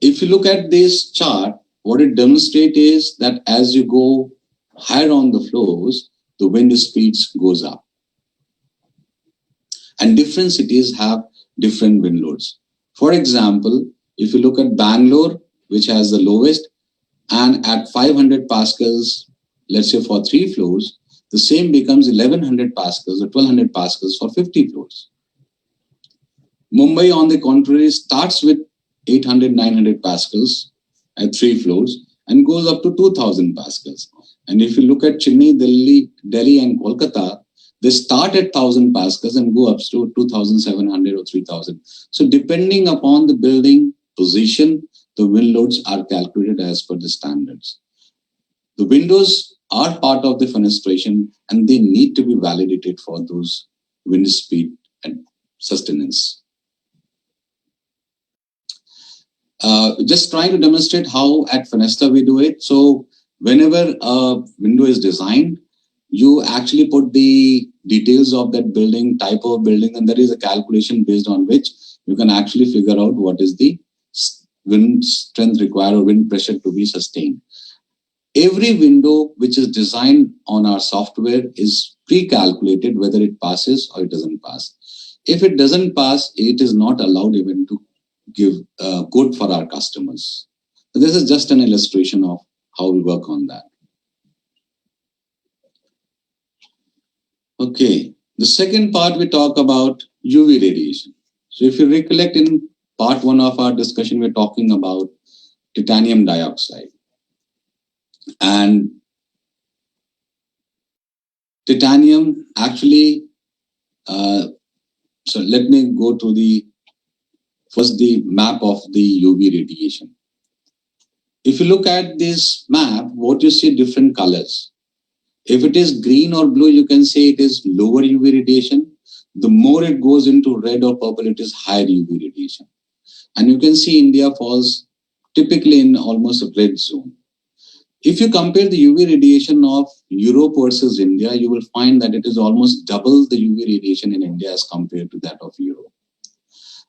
If you look at this chart, what it demonstrates is that as you go higher on the floors, the wind speeds goes up. And different cities have different wind loads. For example, if you look at Bangalore, which has the lowest, and at 500 pascals, let's say for 3 floors, the same becomes 1100 pascals or 1200 pascals for 50 floors. Mumbai, on the contrary, starts with 800, 900 pascals at 3 floors and goes up to 2000 pascals. And if you look at Chennai, Delhi and Kolkata, they start at 1000 pascals and go up to 2700 or 3000. So depending upon the building position, the wind loads are calculated as per the standards. The windows are part of the fenestration and they need to be validated for those wind speed and sustenance. Just trying to demonstrate how at Fenesta we do it. So whenever a window is designed, you actually put the details of that building, type of building, and there is a calculation based on which you can actually figure out what is the wind strength required or wind pressure to be sustained. Every window which is designed on our software is pre-calculated whether it passes or it doesn't pass. If it doesn't pass, it is not allowed even to give good for our customers. So this is just an illustration of how we work on that. Okay, the second part we talk about UV radiation. So if you recollect in part 1 of our discussion, we're talking about titanium dioxide. And titanium actually, so let me go to the first the map of the UV radiation. If you look at this map, what you see different colors. If it is green or blue, you can say it is lower UV radiation. The more it goes into red or purple, it is higher UV radiation. And you can see India falls typically in almost a red zone. If you compare the UV radiation of Europe versus India, you will find that it is almost double the UV radiation in India as compared to that of Europe.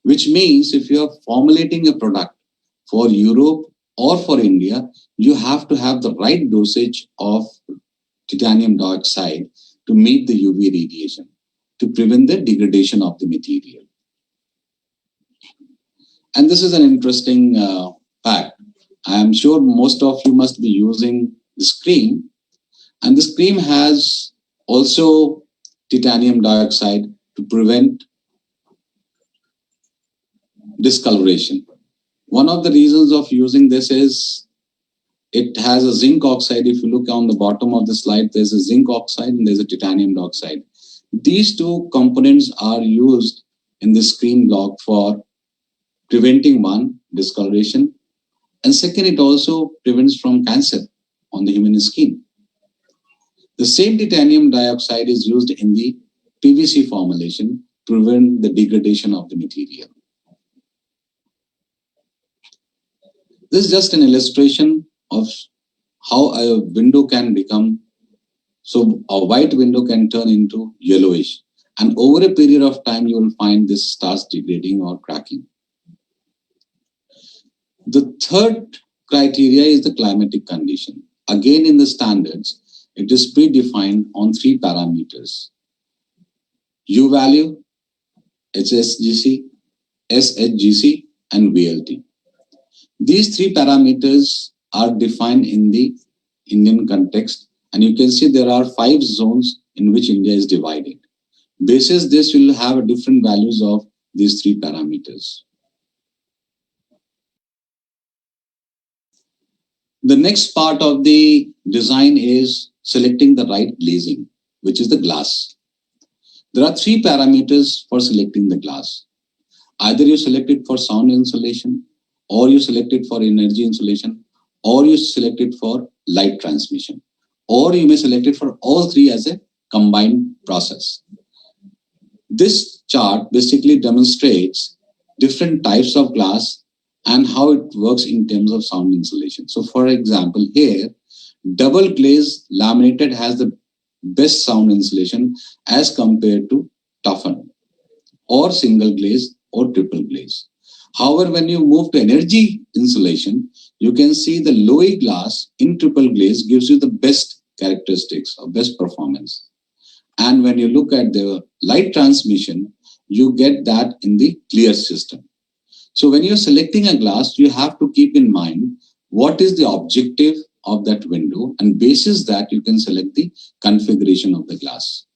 Which means if you are formulating a product for Europe or for India, you have to have the right dosage of titanium dioxide to meet the UV radiation, to prevent the degradation of the material. And this is an interesting fact. I am sure most of you must be using the screen, and the screen has also titanium dioxide to prevent discoloration. One of the reasons of using this is it has a zinc oxide. If you look on the bottom of the slide, there's a zinc oxide and there's a titanium dioxide. These two components are used in the screen block for preventing one, discoloration, and second, it also prevents from cancer on the human skin. The same titanium dioxide is used in the PVC formulation to prevent the degradation of the material. This is just an illustration of how a window can become, so a white window can turn into yellowish. And over a period of time, you will find this starts degrading or cracking. The third criteria is the climatic condition. Again, in the standards, it is predefined on 3 parameters: U value, HSGC, SHGC, and VLT. These 3 parameters are defined in the Indian context, and you can see there are 5 zones in which India is divided. Basis this, will have different values of these 3 parameters. The next part of the design is selecting the right glazing, which is the glass. There are 3 parameters for selecting the glass. Either you select it for sound insulation, or you select it for energy insulation, or you select it for light transmission, or you may select it for all 3 as a combined process. This chart basically demonstrates different types of glass and how it works in terms of sound insulation. So for example, here, double glaze laminated has the best sound insulation as compared to toughened, or single glaze or triple glaze. However, when you move to energy insulation, you can see the low E glass in triple glaze gives you the best characteristics or best performance. And when you look at the light transmission, you get that in the clear system. So when you're selecting a glass, you have to keep in mind what is the objective of that window, and basis that you can select the configuration of the glass.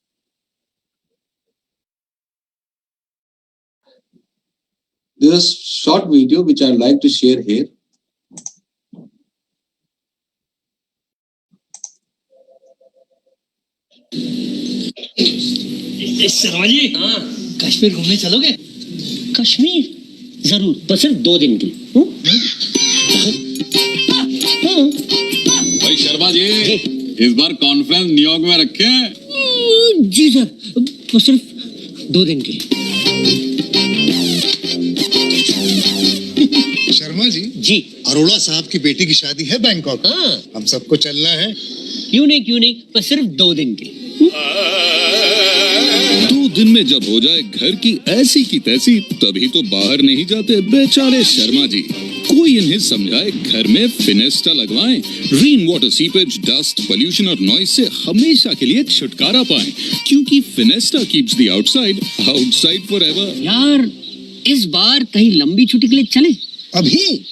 There's a short video which I'd like to share here. Sharma ji, हाँ, कश्मीर घूमने चलोगे? कश्मीर जरूर, पर सिर्फ 2 दिन के लिए। भाई शर्मा जी, इस बार कॉन्फ्रेंस न्यूयॉर्क में रखे हैं? जी सर, बस सिर्फ 2 दिन के लिए। शर्मा जी, जी अरोड़ा साहब की बेटी की शादी है बैंकॉक। हाँ, हम सबको चलना है। क्यों नहीं, बस सिर्फ 2 दिन के लिए। 2 दिन में जब हो जाए घर की ऐसी की तैसी, तभी तो बाहर नहीं जाते बेचारे शर्मा जी। कोई इन्हें समझाए, घर में फिनेस्टा लगवाएं। Rain water, seepage, dust, pollution और नॉइज से हमेशा के लिए छुटकारा पाएं, क्योंकि फिनेस्टा कीप्स द आउटसाइड फॉरएवर। यार, इस बार कहीं लंबी छुट्टी के लिए चले? अभी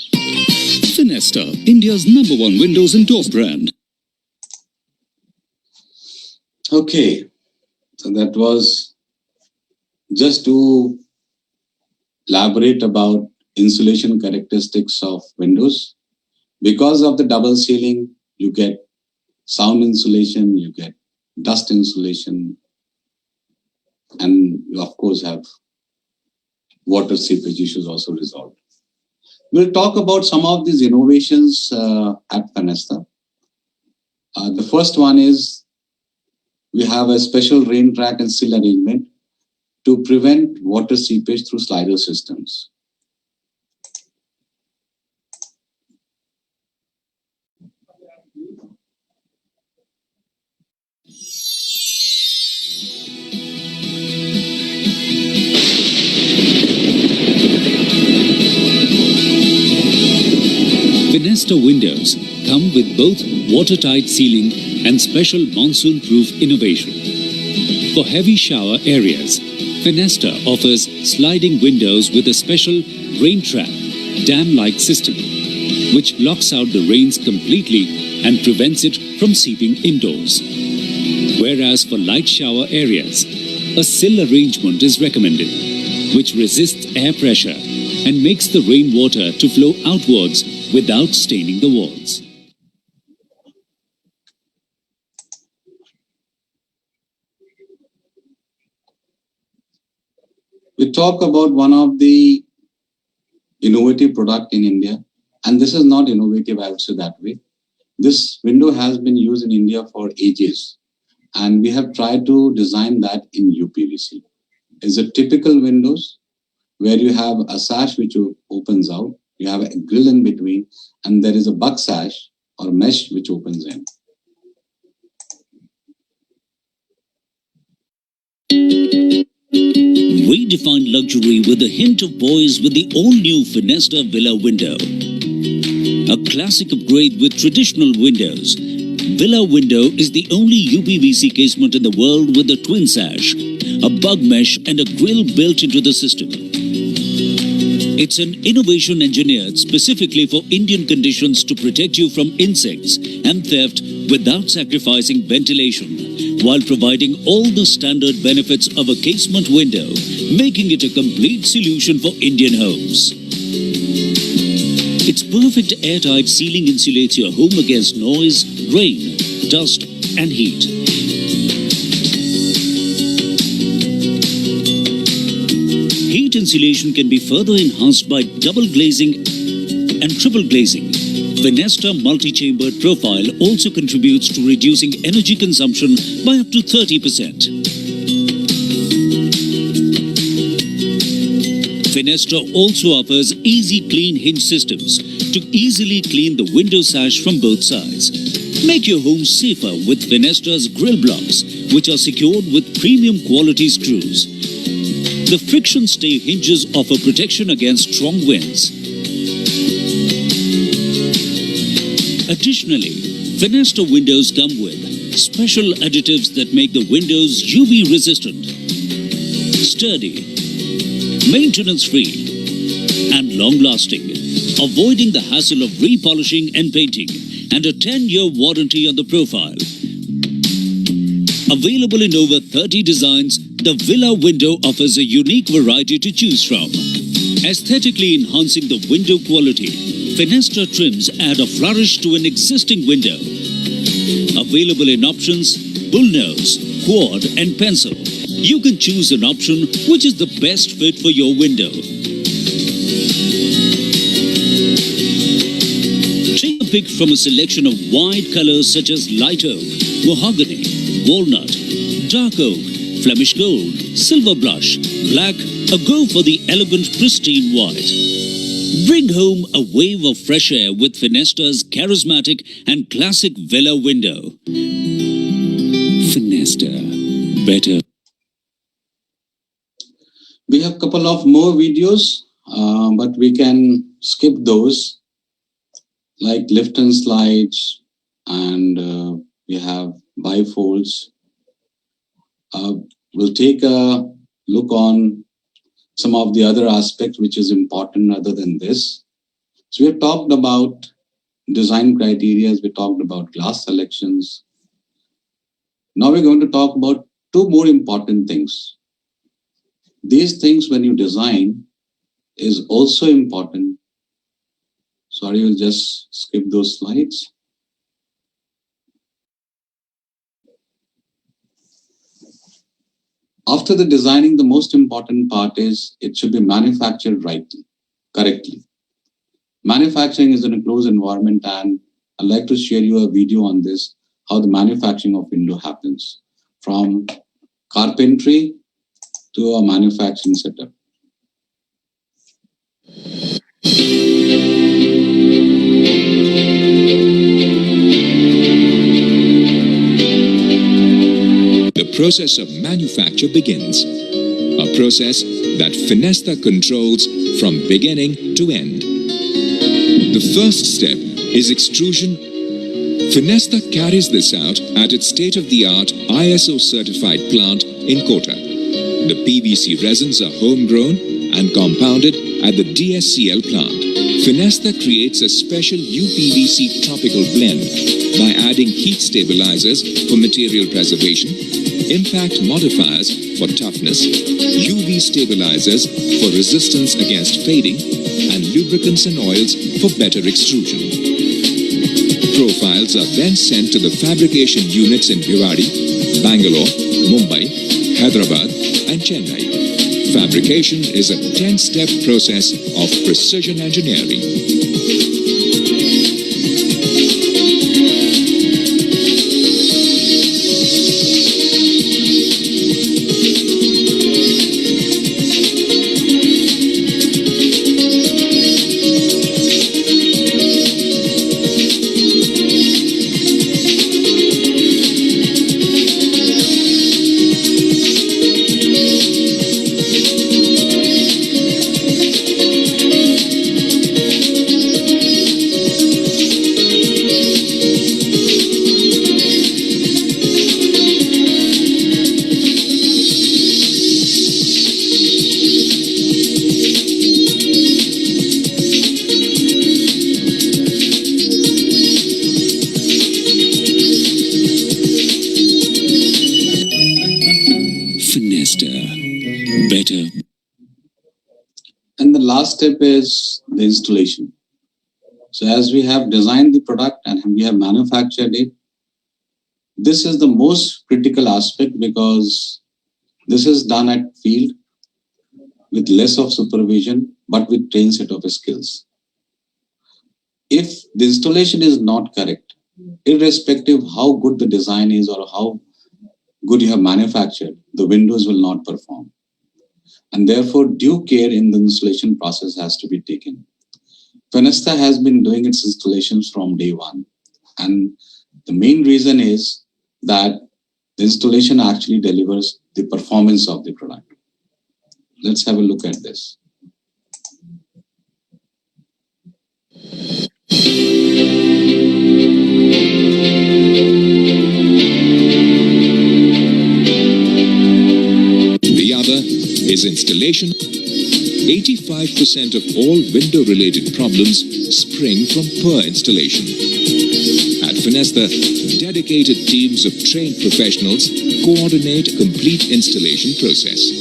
Fenesta, India's #1 windows and doors brand. Okay, so that was just to elaborate about insulation characteristics of windows. Because of the double sealing, you get sound insulation, you get dust insulation, and you of course have water seepage issues also resolved. We'll talk about some of these innovations at Fenesta. The first one is we have a special rain track and sill arrangement to prevent water seepage through slider systems. Fenesta windows come with both watertight sealing and special monsoon-proof innovation. For heavy shower areas, Fenesta offers sliding windows with a special rain trap, dam-like system, which locks out the rains completely and prevents it from seeping indoors. Whereas for light shower areas, a sill arrangement is recommended, which resists air pressure and makes the rainwater to flow outwards without staining the walls. We talk about one of the innovative product in India, and this is not innovative, I would say that way. This window has been used in India for ages, and we have tried to design that in UPVC. It's a typical windows where you have a sash which opens out, you have a grill in between, and there is a buck sash or mesh which opens in. Redefine luxury with a hint of poise with the all-new Fenesta Villa window. A classic upgrade with traditional windows, Villa window is the only UPVC casement in the world with a twin sash, a bug mesh and a grill built into the system. It's an innovation engineered specifically for Indian conditions to protect you from insects and theft without sacrificing ventilation, while providing all the standard benefits of a casement window, making it a complete solution for Indian homes. Its perfect airtight sealing insulates your home against noise, rain, dust and heat. Heat insulation can be further enhanced by double glazing and triple glazing. Fenesta multi-chambered profile also contributes to reducing energy consumption by up to 30%. Fenesta also offers easy clean hinge systems to easily clean the window sash from both sides. Make your home safer with Fenesta's grill blocks, which are secured with premium quality screws. The friction stay hinges offer protection against strong winds. Additionally, Fenesta windows come with special additives that make the windows UV resistant, sturdy, maintenance-free, and long-lasting, avoiding the hassle of repolishing and painting, and a 10-year warranty on the profile. Available in over 30 designs, the Villa window offers a unique variety to choose from. Aesthetically enhancing the window quality, Fenesta trims add a flourish to an existing window. Available in options, bullnose, quad and pencil. You can choose an option which is the best fit for your window. Take a pick from a selection of wide colors such as light oak, mahogany, walnut, dark oak, Flemish gold, silver blush, black, or go for the elegant pristine white. Bring home a wave of fresh air with Fenesta's charismatic and classic villa window. Fenesta. Better. We have a couple of more videos, but we can skip those, like lift and slides, and we have bifolds. We'll take a look on some of the other aspects which is important other than this. So we have talked about design criteria, we talked about glass selections. Now we're going to talk about two more important things. These things when you design is also important. Sorry, we'll just skip those slides. After the designing, the most important part is it should be manufactured correctly. Manufacturing is in a closed environment, and I'd like to share you a video on this, how the manufacturing of window happens, from carpentry to a manufacturing setup. The process of manufacture begins, a process that Fenesta controls from beginning to end. The first step is extrusion. Fenesta carries this out at its state-of-the-art ISO-certified plant in Kota. The PVC resins are homegrown and compounded at the DSCL plant. Fenesta creates a special UPVC tropical blend by adding heat stabilizers for material preservation, impact modifiers for toughness, UV stabilizers for resistance against fading, and lubricants and oils for better extrusion. Profiles are then sent to the fabrication units in Bhiwadi, Bangalore, Mumbai, Hyderabad, and Chennai. Fabrication is a 10-step process of precision engineering. Better. And the last step is the installation. So as we have designed the product and we have manufactured it, this is the most critical aspect because this is done at field with less of supervision, but with trained set of skills. If the installation is not correct, irrespective of how good the design is or how good you have manufactured, the windows will not perform. And therefore, due care in the installation process has to be taken. Fenesta has been doing its installations from day one. And the main reason is that the installation actually delivers the performance of the product. Let's have a look at this. The other is installation. 85% of all window-related problems spring from poor installation. At Fenesta, dedicated teams of trained professionals coordinate a complete installation process.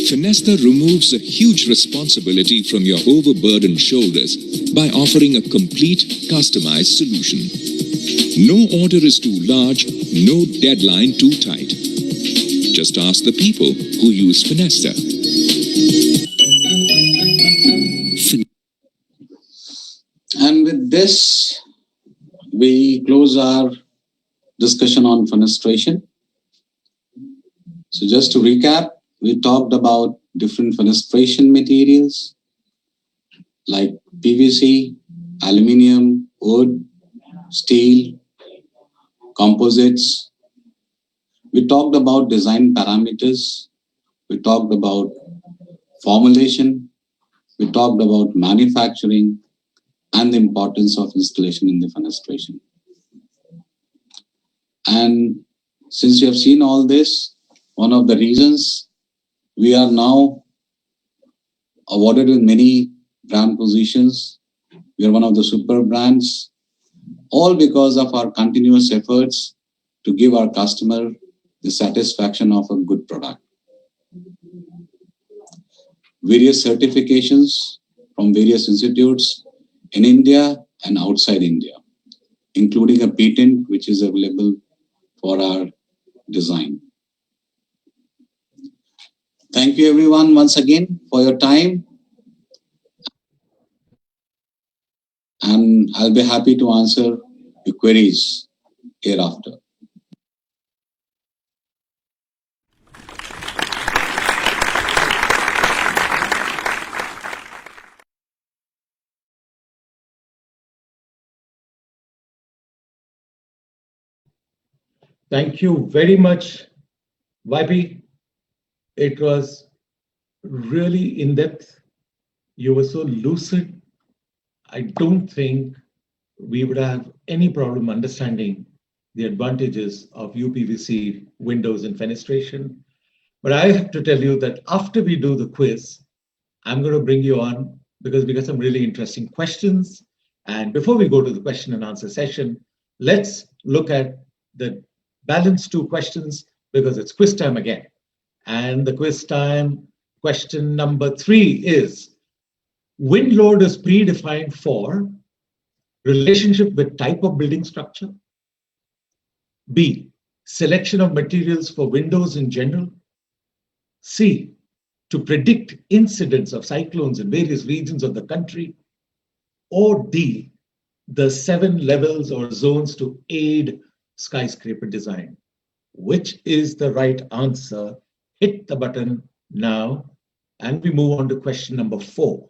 Fenesta removes a huge responsibility from your overburdened shoulders by offering a complete, customized solution. No order is too large, no deadline too tight. Just ask the people who use Fenesta. And with this, we close our discussion on fenestration. So just to recap, we talked about different fenestration materials like PVC, aluminium, wood, steel, composites. We talked about design parameters. We talked about formulation. We talked about manufacturing and the importance of installation in the fenestration. And since you have seen all this, one of the reasons we are now awarded with many brand positions, we are one of the super brands, all because of our continuous efforts to give our customer the satisfaction of a good product. Various certifications from various institutes in India and outside India, including a patent which is available for our design. Thank you everyone once again for your time. And I'll be happy to answer your queries hereafter. Thank you very much, YP. It was really in-depth. You were so lucid. I don't think we would have any problem understanding the advantages of UPVC windows and fenestration. But I have to tell you that after we do the quiz, I'm going to bring you on because we got some really interesting questions. And before we go to the question and answer session, let's look at the balance 2 questions because it's quiz time again. And the quiz time question number 3 is, wind load is predefined for relationship with type of building structure. B, selection of materials for windows in general. C, to predict incidents of cyclones in various regions of the country. Or D, the 7 levels or zones to aid skyscraper design. Which is the right answer? Hit the button now. And we move on to question number 4.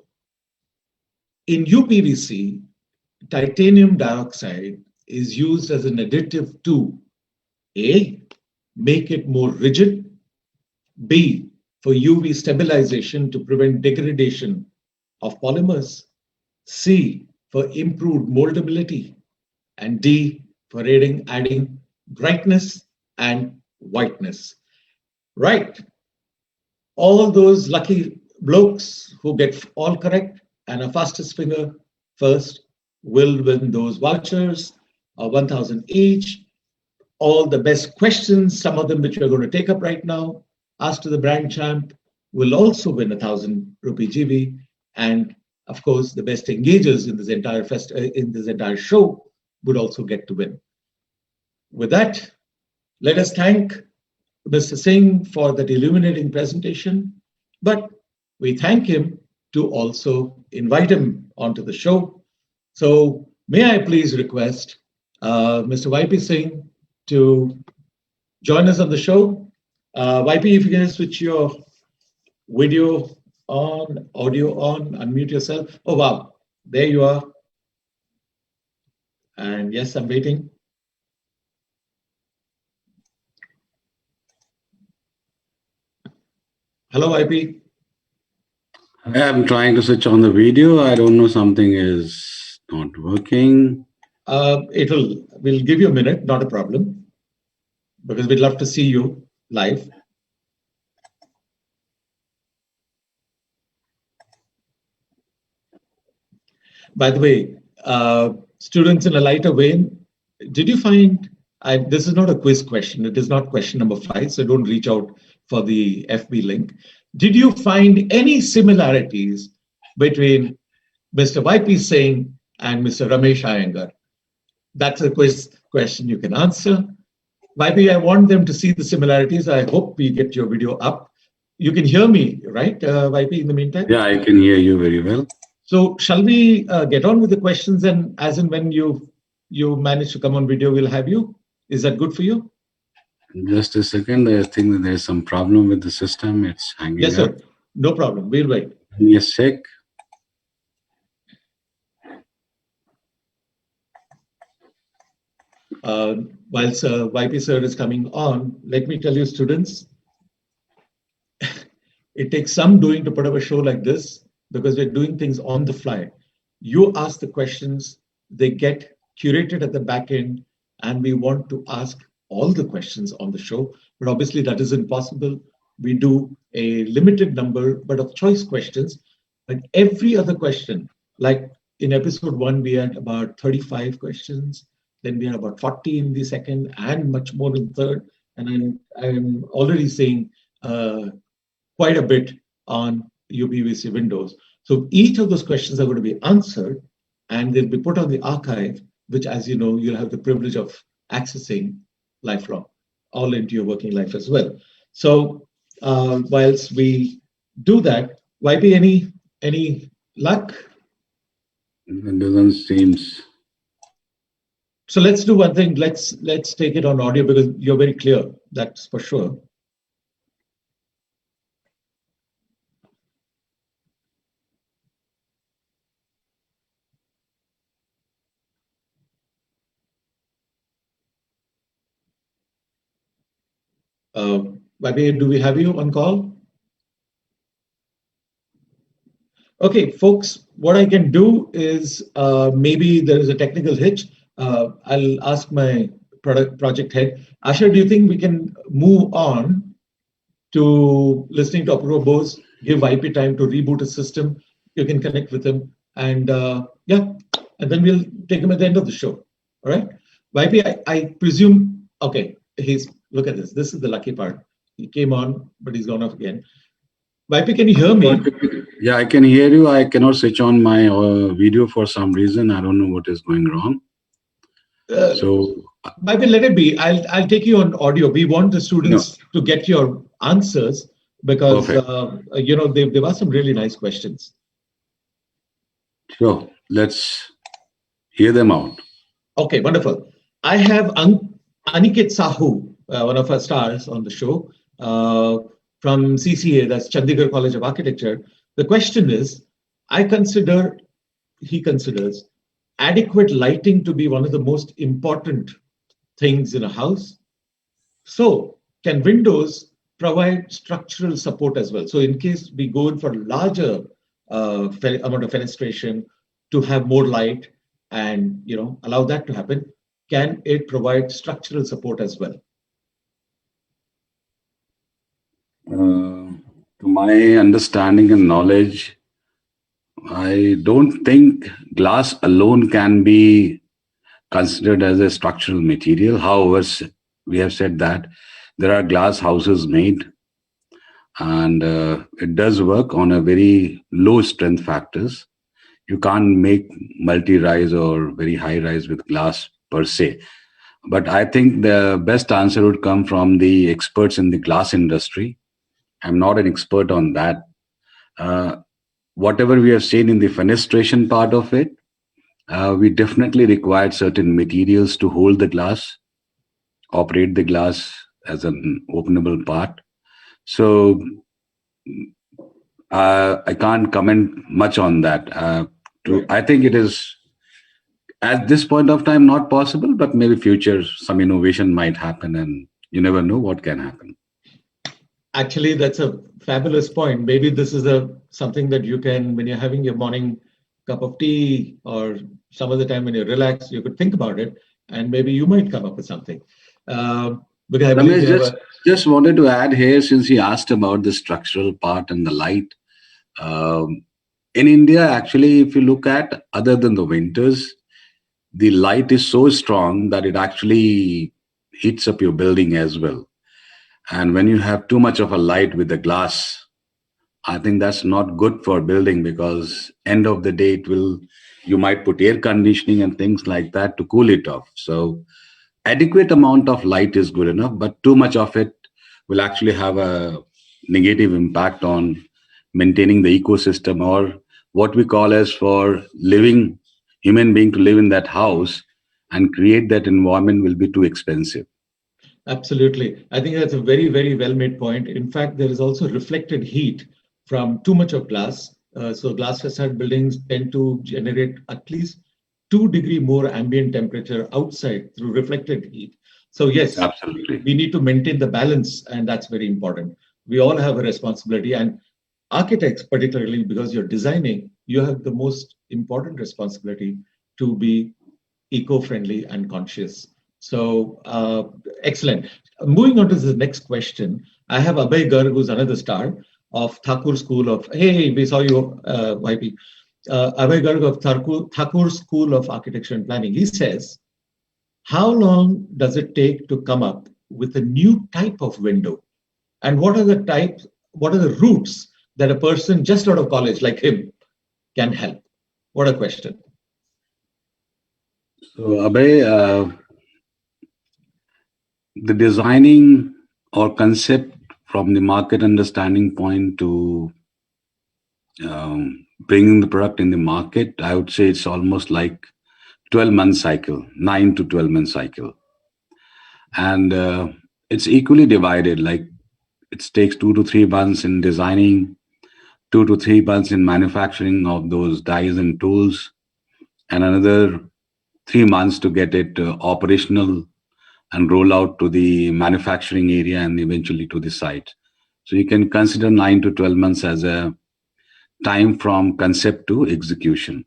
In UPVC, titanium dioxide is used as an additive to A, make it more rigid, B, for UV stabilization to prevent degradation of polymers, C, for improved moldability, and D, for adding brightness and whiteness. Right. All those lucky blokes who get all correct and a fastest finger first will win those vouchers, 1,000 each. All the best questions, some of them which we're going to take up right now, asked to the brand champ, will also win 1,000 rupee GB. And of course, the best engagers in this entire show would also get to win. With that, let us thank Mr. Singh for that illuminating presentation, but we thank him to also invite him onto the show. So may I please request Mr. YP Singh to join us on the show. YP, if you can switch your video on, audio on, unmute yourself. Oh, wow, there you are. And yes, I'm waiting. Hello, YP. I'm trying to switch on the video. I don't know, something is not working. We'll give you a minute, not a problem, because we'd love to see you live. By the way, students, in a lighter vein, did you find, this is not a quiz question, it is not question number 5, so don't reach out for the FB link. did you find any similarities between Mr. YP Singh and Mr. Ramesh Iyengar? That's a question you can answer. YP, I want them to see the similarities. I hope we get your video up. You can hear me, right, YP, in the meantime? Yeah, I can hear you very well. So shall we get on with the questions, and as and when you manage to come on video, we'll have you. Is that good for you? Just a second. I think that there's some problem with the system. It's hanging Yes, up. sir. No problem. We'll wait. Give me a sec. Whilst YP sir is coming on, let me tell you, students, it takes some doing to put up a show like this because we're doing things on the fly. You ask the questions, they get curated at the back end, and we want to ask all the questions on the show. But obviously, that isn't possible. We do a limited number, but of choice questions. But every other question, like in episode 1, we had about 35 questions. Then we had about 40 in the second and much more in third. And I'm already saying quite a bit on UPVC windows. So each of those questions are going to be answered and they'll be put on the archive, which, as you know, you'll have the privilege of accessing lifelong, all into your working life as well. So whilst we do that, YP, any luck? It doesn't seem. So let's do one thing. Let's take it on audio because you're very clear. That's for sure. YP, do we have you on call? Okay, folks, what I can do is maybe there is a technical hitch. I'll ask my project head. Asha, do you think we can move on to listening to Apurva Bose, give YP time to reboot his system? You can connect with him, and yeah, and then we'll take him at the end of the show. All right, YP, I presume. Okay, look at this. This is the lucky part. He came on, but he's gone off again. YP, can you hear me? Yeah, I can hear you. I cannot switch on my video for some reason. I don't know what is going wrong. So YP, let it be. I'll take you on audio. We want the students to get your answers because you know they've asked some really nice questions. Sure, let's hear them out. Okay, wonderful. I have Aniket Sahu, one of our stars on the show, from CCA, that's Chandigarh College of Architecture. The question is, he considers adequate lighting to be one of the most important things in a house. So can windows provide structural support as well? So in case we go in for larger amount of fenestration to have more light and allow that to happen, can it provide structural support as well? To my understanding and knowledge, I don't think glass alone can be considered as a structural material. However, we have said that there are glass houses made and it does work on a very low strength factors. You can't make multi-rise or very high rise with glass per se. But I think the best answer would come from the experts in the glass industry. I'm not an expert on that. Whatever we have seen in the fenestration part of it, we definitely required certain materials to hold the glass, operate the glass as an openable part. So I can't comment much on that. I think it is, at this point of time, not possible, but maybe future some innovation might happen and you never know what can happen. Actually, that's a fabulous point. Maybe this is something that you can, when you're having your morning cup of tea or some other time when you're relaxed, you could think about it and maybe you might come up with something. Because I believe just wanted to add here, since he asked about the structural part and the light. In India, actually, if you look at, other than the winters, the light is so strong that it actually heats up your building as well. And when you have too much of a light with the glass, I think that's not good for building, because end of the day you might put air conditioning and things like that to cool it off. So adequate amount of light is good enough, but too much of it will actually have a negative impact on maintaining the ecosystem, or what we call as for living human being to live in that house and create that environment will be too expensive. Absolutely. I think that's a very, very well made point. In fact, there is also reflected heat from too much of glass. So glass facade buildings tend to generate at least 2 degree more ambient temperature outside through reflected heat. So yes, Absolutely. we need to maintain the balance, and that's very important. We all have a responsibility, and architects, particularly because you're designing, you have the most important responsibility to be eco-friendly and conscious. So excellent. Moving on to the next question, I have Abhay Garg, who's another star of Thakur School of. Hey, we saw you, YP. Abhay Garg of Thakur School of Architecture and Planning. He says, how long does it take to come up with a new type of window? And what are the routes that a person just out of college like him can help? What a question. So Abhay, the designing or concept from the market understanding point to bringing the product in the market, I would say it's almost like 12-month cycle, 9 to 12-month cycle. And it's equally divided, like it takes 2 to 3 months in designing, 2 to 3 months in manufacturing of those dies and tools, and another 3 months to get it operational and roll out to the manufacturing area and eventually to the site. So you can consider 9 to 12 months as a time from concept to execution.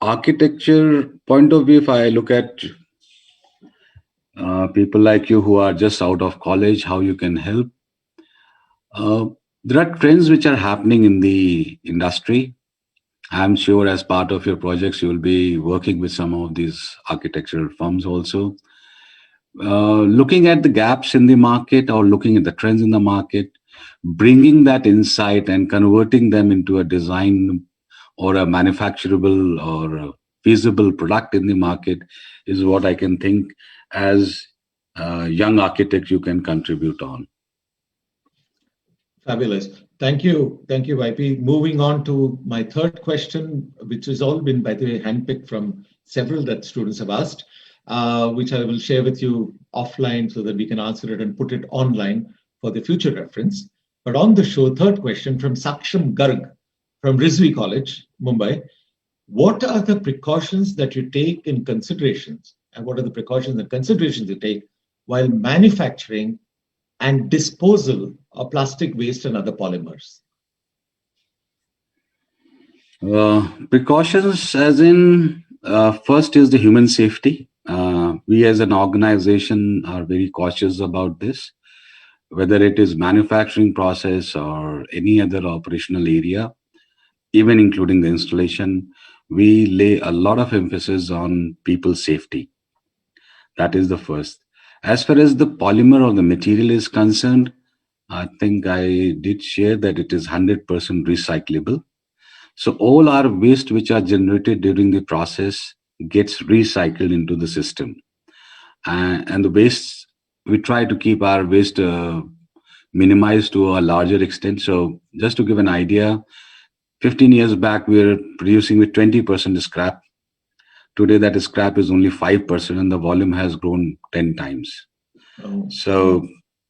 Architecture point of view, if I look at people like you who are just out of college, how you can help. There are trends which are happening in the industry. I'm sure as part of your projects, you will be working with some of these architectural firms also. Looking at the gaps in the market or looking at the trends in the market, bringing that insight and converting them into a design or a manufacturable or a feasible product in the market is what I can think as a young architect you can contribute on. Fabulous. Thank you. Thank you, YP. Moving on to my third question, which has all been, by the way, handpicked from several that students have asked, which I will share with you offline so that we can answer it and put it online for the future reference. But on the show, third question from Saksham Garg from Rizvi College, Mumbai. What are the precautions that you take in considerations, and what are the precautions and considerations you take while manufacturing and disposal of plastic waste and other polymers? Precautions as in, first is the human safety. We as an organization are very cautious about this, whether it is manufacturing process or any other operational area, even including the installation. We lay a lot of emphasis on people's safety. That is the first. As far as the polymer or the material is concerned, I think I did share that it is 100% recyclable. So all our waste which are generated during the process gets recycled into the system. And the waste, we try to keep our waste minimized to a larger extent. So just to give an idea, 15 years back, we were producing with 20% scrap. Today, that scrap is only 5%, and the volume has grown 10 times. So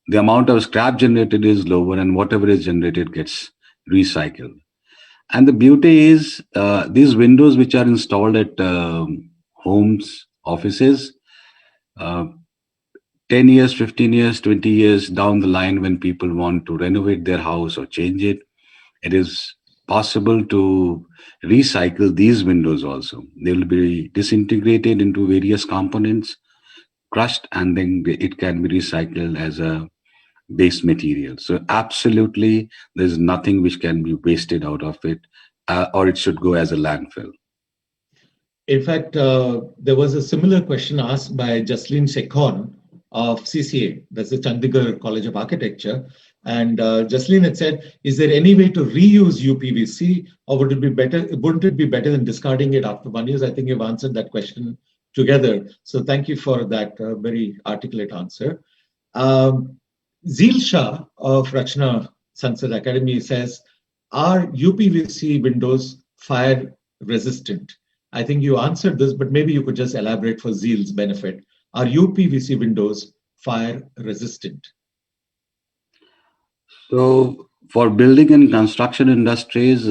the amount of scrap generated is lower, and whatever is generated gets recycled. And the beauty is these windows which are installed at homes, offices, 10 years, 15 years, 20 years down the line, when people want to renovate their house or change it, it is possible to recycle these windows also. They will be disintegrated into various components, crushed, and then it can be recycled as a base material. So absolutely, there's nothing which can be wasted out of it, or it should go as a landfill. In fact, there was a similar question asked by Jasleen Sekon of CCA, that's the Chandigarh College of Architecture. And Jasleen had said, is there any way to reuse UPVC, or would it be better? Wouldn't it be better than discarding it after 1 year? I think you've answered that question together. So thank you for that very articulate answer. Zeel Shah of Rachna Sansad Academy says, are UPVC windows fire resistant? I think you answered this, but maybe you could just elaborate for Zeel's benefit. Are UPVC windows fire resistant? So for building and construction industries,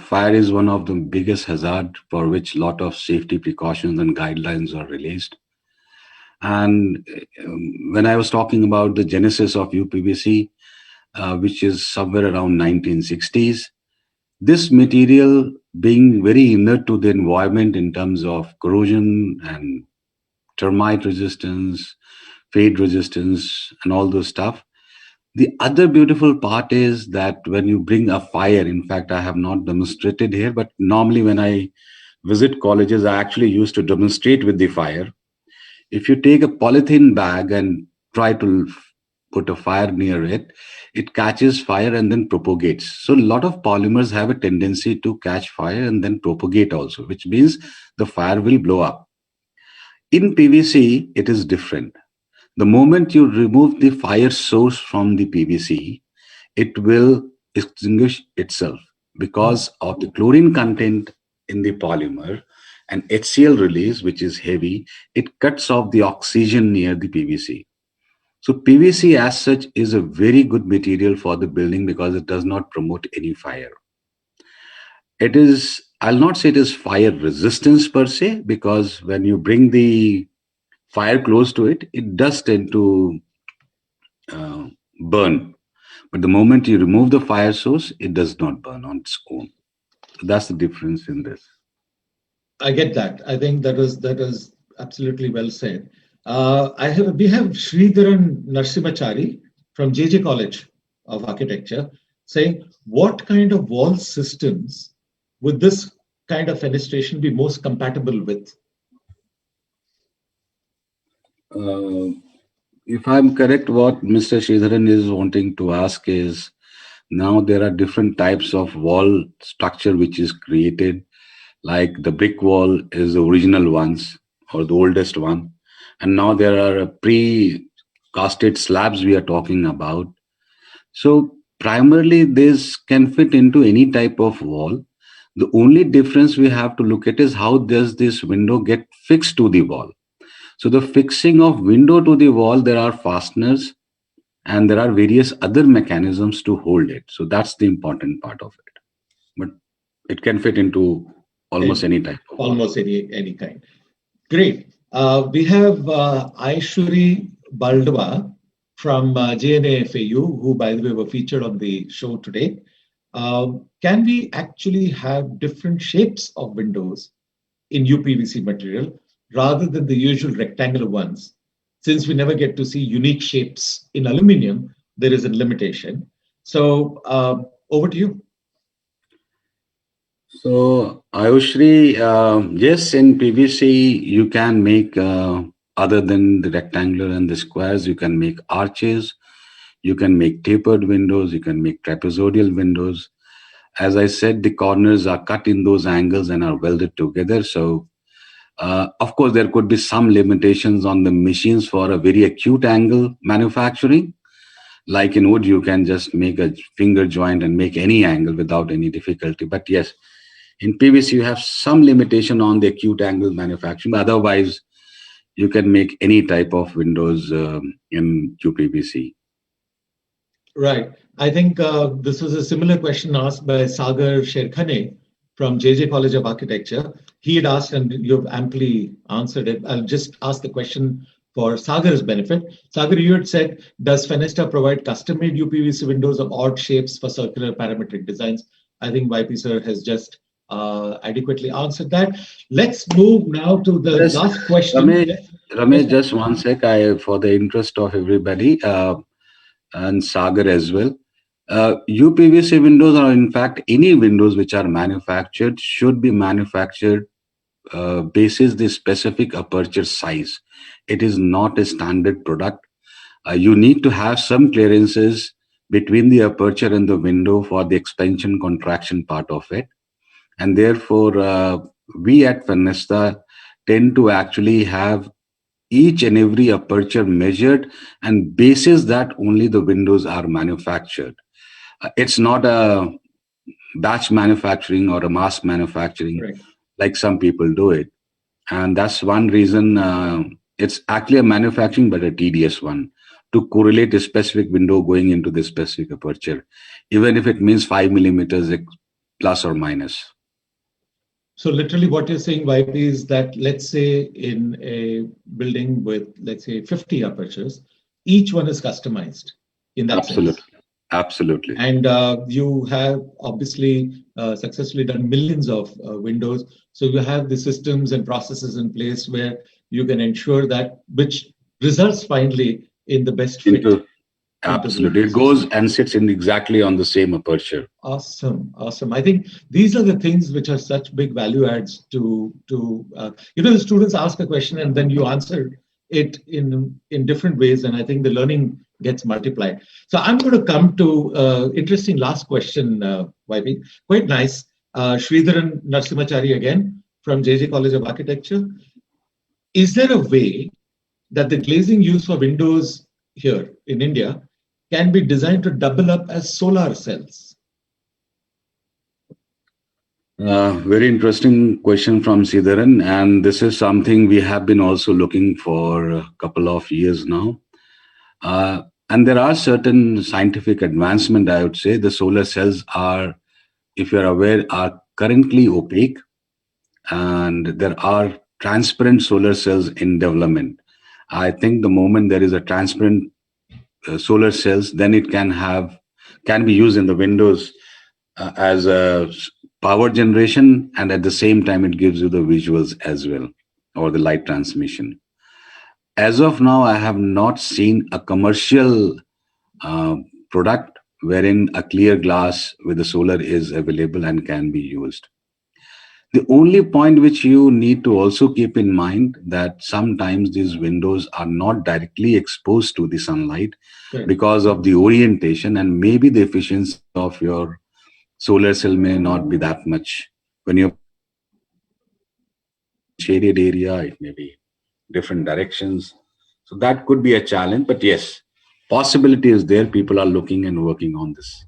fire is one of the biggest hazard for which a lot of safety precautions and guidelines are released. And when I was talking about the genesis of UPVC, which is somewhere around 1960s, this material being very inert to the environment in terms of corrosion and termite resistance, fade resistance, and all those stuff. The other beautiful part is that when you bring a fire, in fact, I have not demonstrated here, but normally when I visit colleges, I actually used to demonstrate with the fire. If you take a polythene bag and try to put a fire near it, it catches fire and then propagates. So a lot of polymers have a tendency to catch fire and then propagate also, which means the fire will blow up. In PVC, it is different. The moment you remove the fire source from the PVC, it will extinguish itself because of the chlorine content in the polymer and HCl release, which is heavy. It cuts off the oxygen near the PVC. So PVC as such is a very good material for the building because it does not promote any fire. It is, I'll not say it is fire resistance per se, because when you bring the fire close to it, it does tend to burn. But the moment you remove the fire source, it does not burn on its own. So that's the difference in this. I get that. I think that is absolutely well said. We have Sridharan Narsimachari from JJ College of Architecture saying, what kind of wall systems would this kind of fenestration be most compatible with? If I'm correct, what Mr. Sridharan is wanting to ask is, now there are different types of wall structure which is created, like the brick wall is the original ones or the oldest one. And now there are pre-casted slabs we are talking about. So primarily this can fit into any type of wall. The only difference we have to look at is how does this window get fixed to the wall. So the fixing of window to the wall, there are fasteners and there are various other mechanisms to hold it. So that's the important part of it. But it can fit into almost any type of almost wall. Any kind. Great. We have Aishwari Baldwa from JNAFAU, who by the way were featured on the show today. Can we actually have different shapes of windows in UPVC material rather than the usual rectangular ones? Since we never get to see unique shapes in aluminum, there is a limitation. So over to you. So Ayushri, yes, in PVC you can make, other than the rectangular and the squares, you can make arches, you can make tapered windows, you can make trapezoidal windows. As I said, the corners are cut in those angles and are welded together. So of course, there could be some limitations on the machines for a very acute angle manufacturing. Like in wood, you can just make a finger joint and make any angle without any difficulty. But yes, in PVC, you have some limitation on the acute angle manufacturing. But otherwise, you can make any type of windows in UPVC. Right. I think this was a similar question asked by Sagar Sherkhane from JJ College of Architecture. He had asked, and you've amply answered it. I'll just ask the question for Sagar's benefit. Sagar, you had said, does Fenesta provide custom-made UPVC windows of odd shapes for circular parametric designs? I think YP sir has just adequately answered that. Let's move now to the last question. Ramesh, just one sec, for the interest of everybody, and Sagar as well. UPVC windows are in fact any windows which are manufactured should be manufactured basis the specific aperture size. It is not a standard product. You need to have some clearances between the aperture and the window for the expansion contraction part of it. And therefore, we at Fenesta tend to actually have each and every aperture measured, and basis that only the windows are manufactured. It's not a batch manufacturing or a mass manufacturing like some people do it. And that's one reason it's actually a manufacturing, but a tedious one, to correlate a specific window going into the specific aperture, even if it means 5 millimeters plus or minus. So literally what you're saying, YP, is that let's say in a building with, let's say, 50 apertures, each one is customized in that sense. Absolutely. And you have obviously successfully done millions of windows. So you have the systems and processes in place where you can ensure that which results finally in the best fit. Absolutely. It goes and sits in exactly on the same aperture. Awesome. Awesome. I think these are the things which are such big value adds to the students ask a question and then you answer it in different ways. And I think the learning gets multiplied. So I'm going to come to interesting last question, YP. Quite nice. Sridharan Narsimachari again from JJ College of Architecture. Is there a way that the glazing used for windows here in India can be designed to double up as solar cells? Very interesting question from Sridharan, and this is something we have been also looking for a couple of years now. And there are certain scientific advancement, I would say. The solar cells are, if you're aware, are currently opaque, and there are transparent solar cells in development. I think the moment there is a transparent solar cells, then it can be used in the windows as a power generation, and at the same time it gives you the visuals as well, or the light transmission. As of now, I have not seen a commercial product wherein a clear glass with the solar is available and can be used. The only point which you need to also keep in mind that sometimes these windows are not directly exposed to the sunlight because of the orientation, and maybe the efficiency of your solar cell may not be that much. When you're shaded area, it may be different directions. So that could be a challenge, but yes, possibility is there. People are looking and working on this.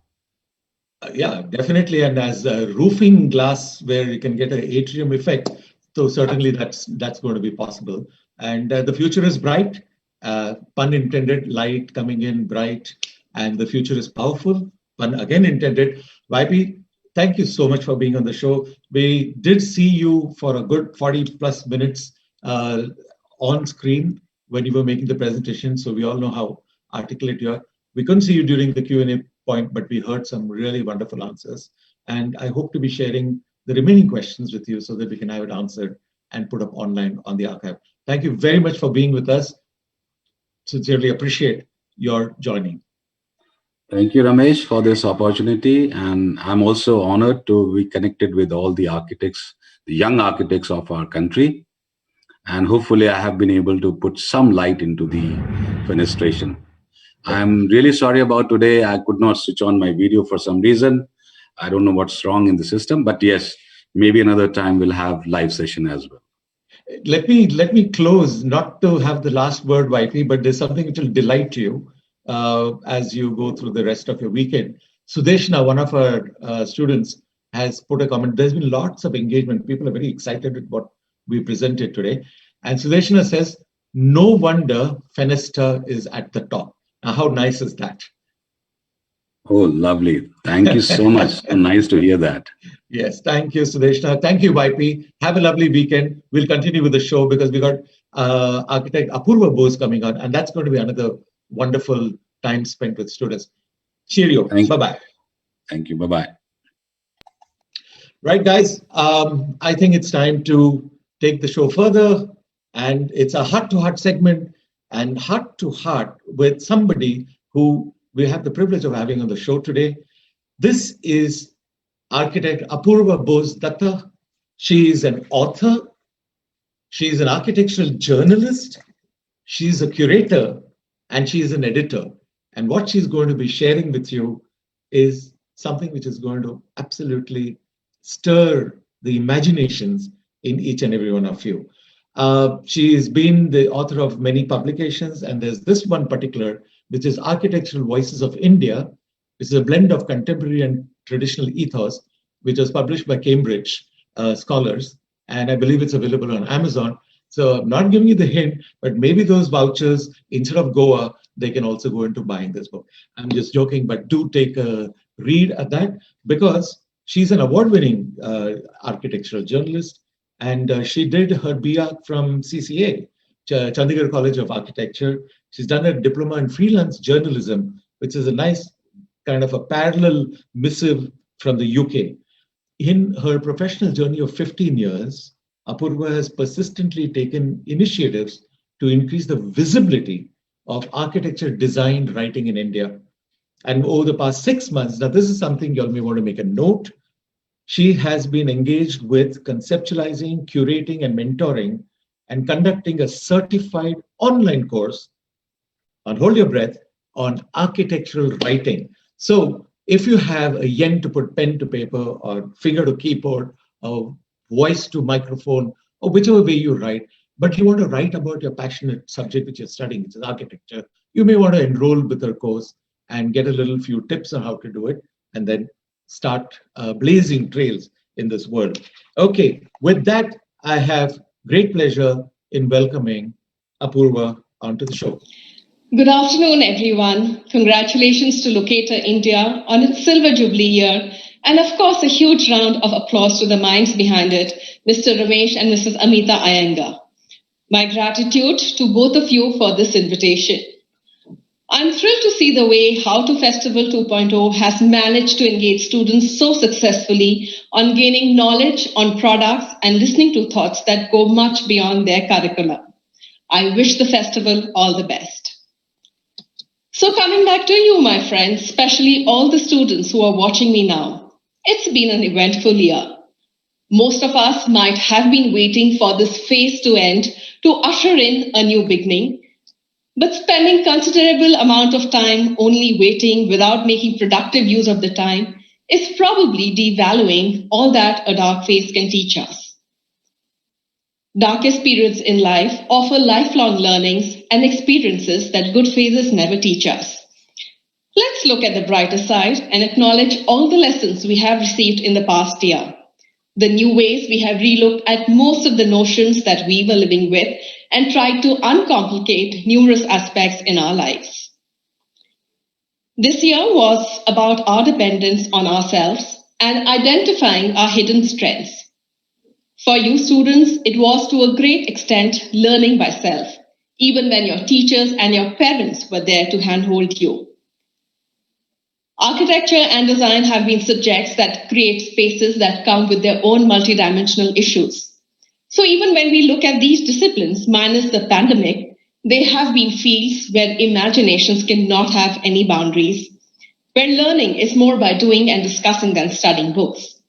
Yeah, definitely. And as a roofing glass where you can get an atrium effect, so certainly that's going to be possible. And the future is bright, pun intended, light coming in bright, and the future is powerful, pun again intended. YP, thank you so much for being on the show. We did see you for a good 40 plus minutes on screen when you were making the presentation. So we all know how articulate you are. We couldn't see you during the Q&A point, but we heard some really wonderful answers. And I hope to be sharing the remaining questions with you so that we can have it answered and put up online on the archive. Thank you very much for being with us. Sincerely appreciate your joining. Thank you, Ramesh, for this opportunity. And I'm also honored to be connected with all the architects, the young architects of our country. And hopefully I have been able to put some light into the fenestration. I'm really sorry about today. I could not switch on my video for some reason. I don't know what's wrong in the system, but yes, maybe another time we'll have live session as well. Let me close, not to have the last word, YP, but there's something which will delight you as you go through the rest of your weekend. Sudeshna, one of our students, has put a comment. There's been lots of engagement. People are very excited with what we presented today. And Sudeshna says, no wonder Fenesta is at the top. Now, how nice is that? Oh, lovely. Thank you so much. So nice to hear that. Yes, thank you, Sudeshna. Thank you, YP. Have a lovely weekend. We'll continue with the show because we got architect Apurva Bose coming on, and that's going to be another wonderful time spent with students. Cheerio. Bye-bye. Thank you. Bye-bye. Right, guys. I think it's time to take the show further, and it's a heart-to-heart segment, and heart-to-heart with somebody who we have the privilege of having on the show today. This is architect Apurva Bose Dutta. She is an author, She's an architectural journalist, she's a curator, and she's an editor. And what she's going to be sharing with you is something which is going to absolutely stir the imaginations in each and every one of you. She has been the author of many publications, and there's this one particular, which is Architectural Voices of India, which is a blend of contemporary and traditional ethos, which was published by Cambridge scholars, and I believe it's available on Amazon. So I'm not giving you the hint, but maybe those vouchers, instead of Goa, they can also go into buying this book. I'm just joking, but do take a read at that, because she's an award-winning architectural journalist, and she did her BA from CCA, Chandigarh College of Architecture. She's done a diploma in freelance journalism, which is a nice kind of a parallel missive from the UK. In her professional journey of 15 years, Apurva has persistently taken initiatives to increase the visibility of architecture design writing in India. And over the past 6 months, now this is something you all may want to make a note, she has been engaged with conceptualizing, curating, and mentoring, and conducting a certified online course on, hold your breath, on architectural writing. So if you have a yen to put pen to paper, or finger to keyboard, or voice to microphone, or whichever way you write, but you want to write about your passionate subject which you're studying, which is architecture, you may want to enroll with her course and get a little few tips on how to do it, and then start blazing trails in this world. Okay, with that, I have great pleasure in welcoming Apurva onto the show. Good afternoon, everyone. Congratulations to LOCATOR India on its Silver Jubilee year, and of course, a huge round of applause to the minds behind it, Mr. Ramesh and Mrs. Amita Iyengar. My gratitude to both of you for this invitation. I'm thrilled to see the way How to Festival 2.0 has managed to engage students so successfully on gaining knowledge on products and listening to thoughts that go much beyond their curriculum. I wish the festival all the best. So coming back to you, my friends, especially all the students who are watching me now, it's been an eventful year. Most of us might have been waiting for this phase to end to usher in a new beginning, but spending considerable amount of time only waiting without making productive use of the time is probably devaluing all that a dark phase can teach us. Darkest periods in life offer lifelong learnings and experiences that good phases never teach us. Let's look at the brighter side and acknowledge all the lessons we have received in the past year. The new ways we have relooked at most of the notions that we were living with and tried to uncomplicate numerous aspects in our lives. This year was about our dependence on ourselves and identifying our hidden strengths. For you students, it was to a great extent learning by self, even when your teachers and your parents were there to handhold you. Architecture and design have been subjects that create spaces that come with their own multidimensional issues. So even when we look at these disciplines, minus the pandemic, they have been fields where imaginations cannot have any boundaries, where learning is more by doing and discussing than studying books.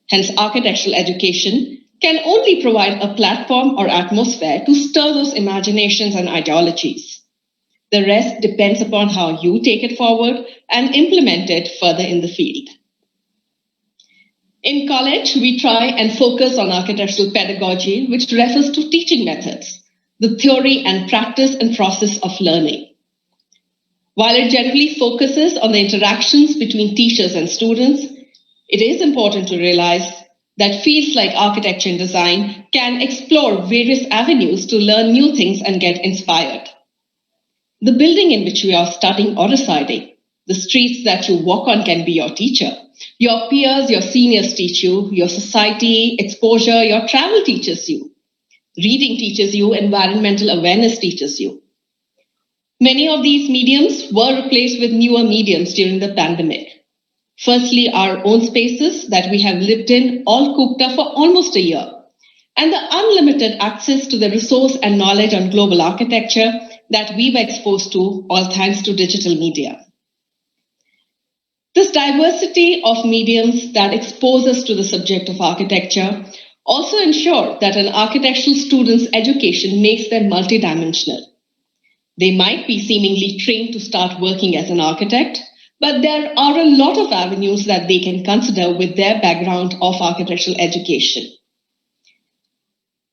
Hence, architectural education can only provide a platform or atmosphere to stir those imaginations and ideologies. The rest depends upon how you take it forward and implement it further in the field. In college, we try and focus on architectural pedagogy, which refers to teaching methods, the theory and practice and process of learning. While it generally focuses on the interactions between teachers and students, it is important to realize that fields like architecture and design can explore various avenues to learn new things and get inspired. The building in which we are studying or residing, the streets that you walk on can be your teacher. Your peers, your seniors teach you, your society, exposure, your travel teaches you. Reading teaches you, environmental awareness teaches you. Many of these mediums were replaced with newer mediums during the pandemic. Firstly, our own spaces that we have lived in, all cooped up for almost a year, and the unlimited access to the resource and knowledge on global architecture that we were exposed to, all thanks to digital media. This diversity of mediums that expose us to the subject of architecture Also ensure that an architectural student's education makes them multidimensional. They might be seemingly trained to start working as an architect, but there are a lot of avenues that they can consider with their background of architectural education.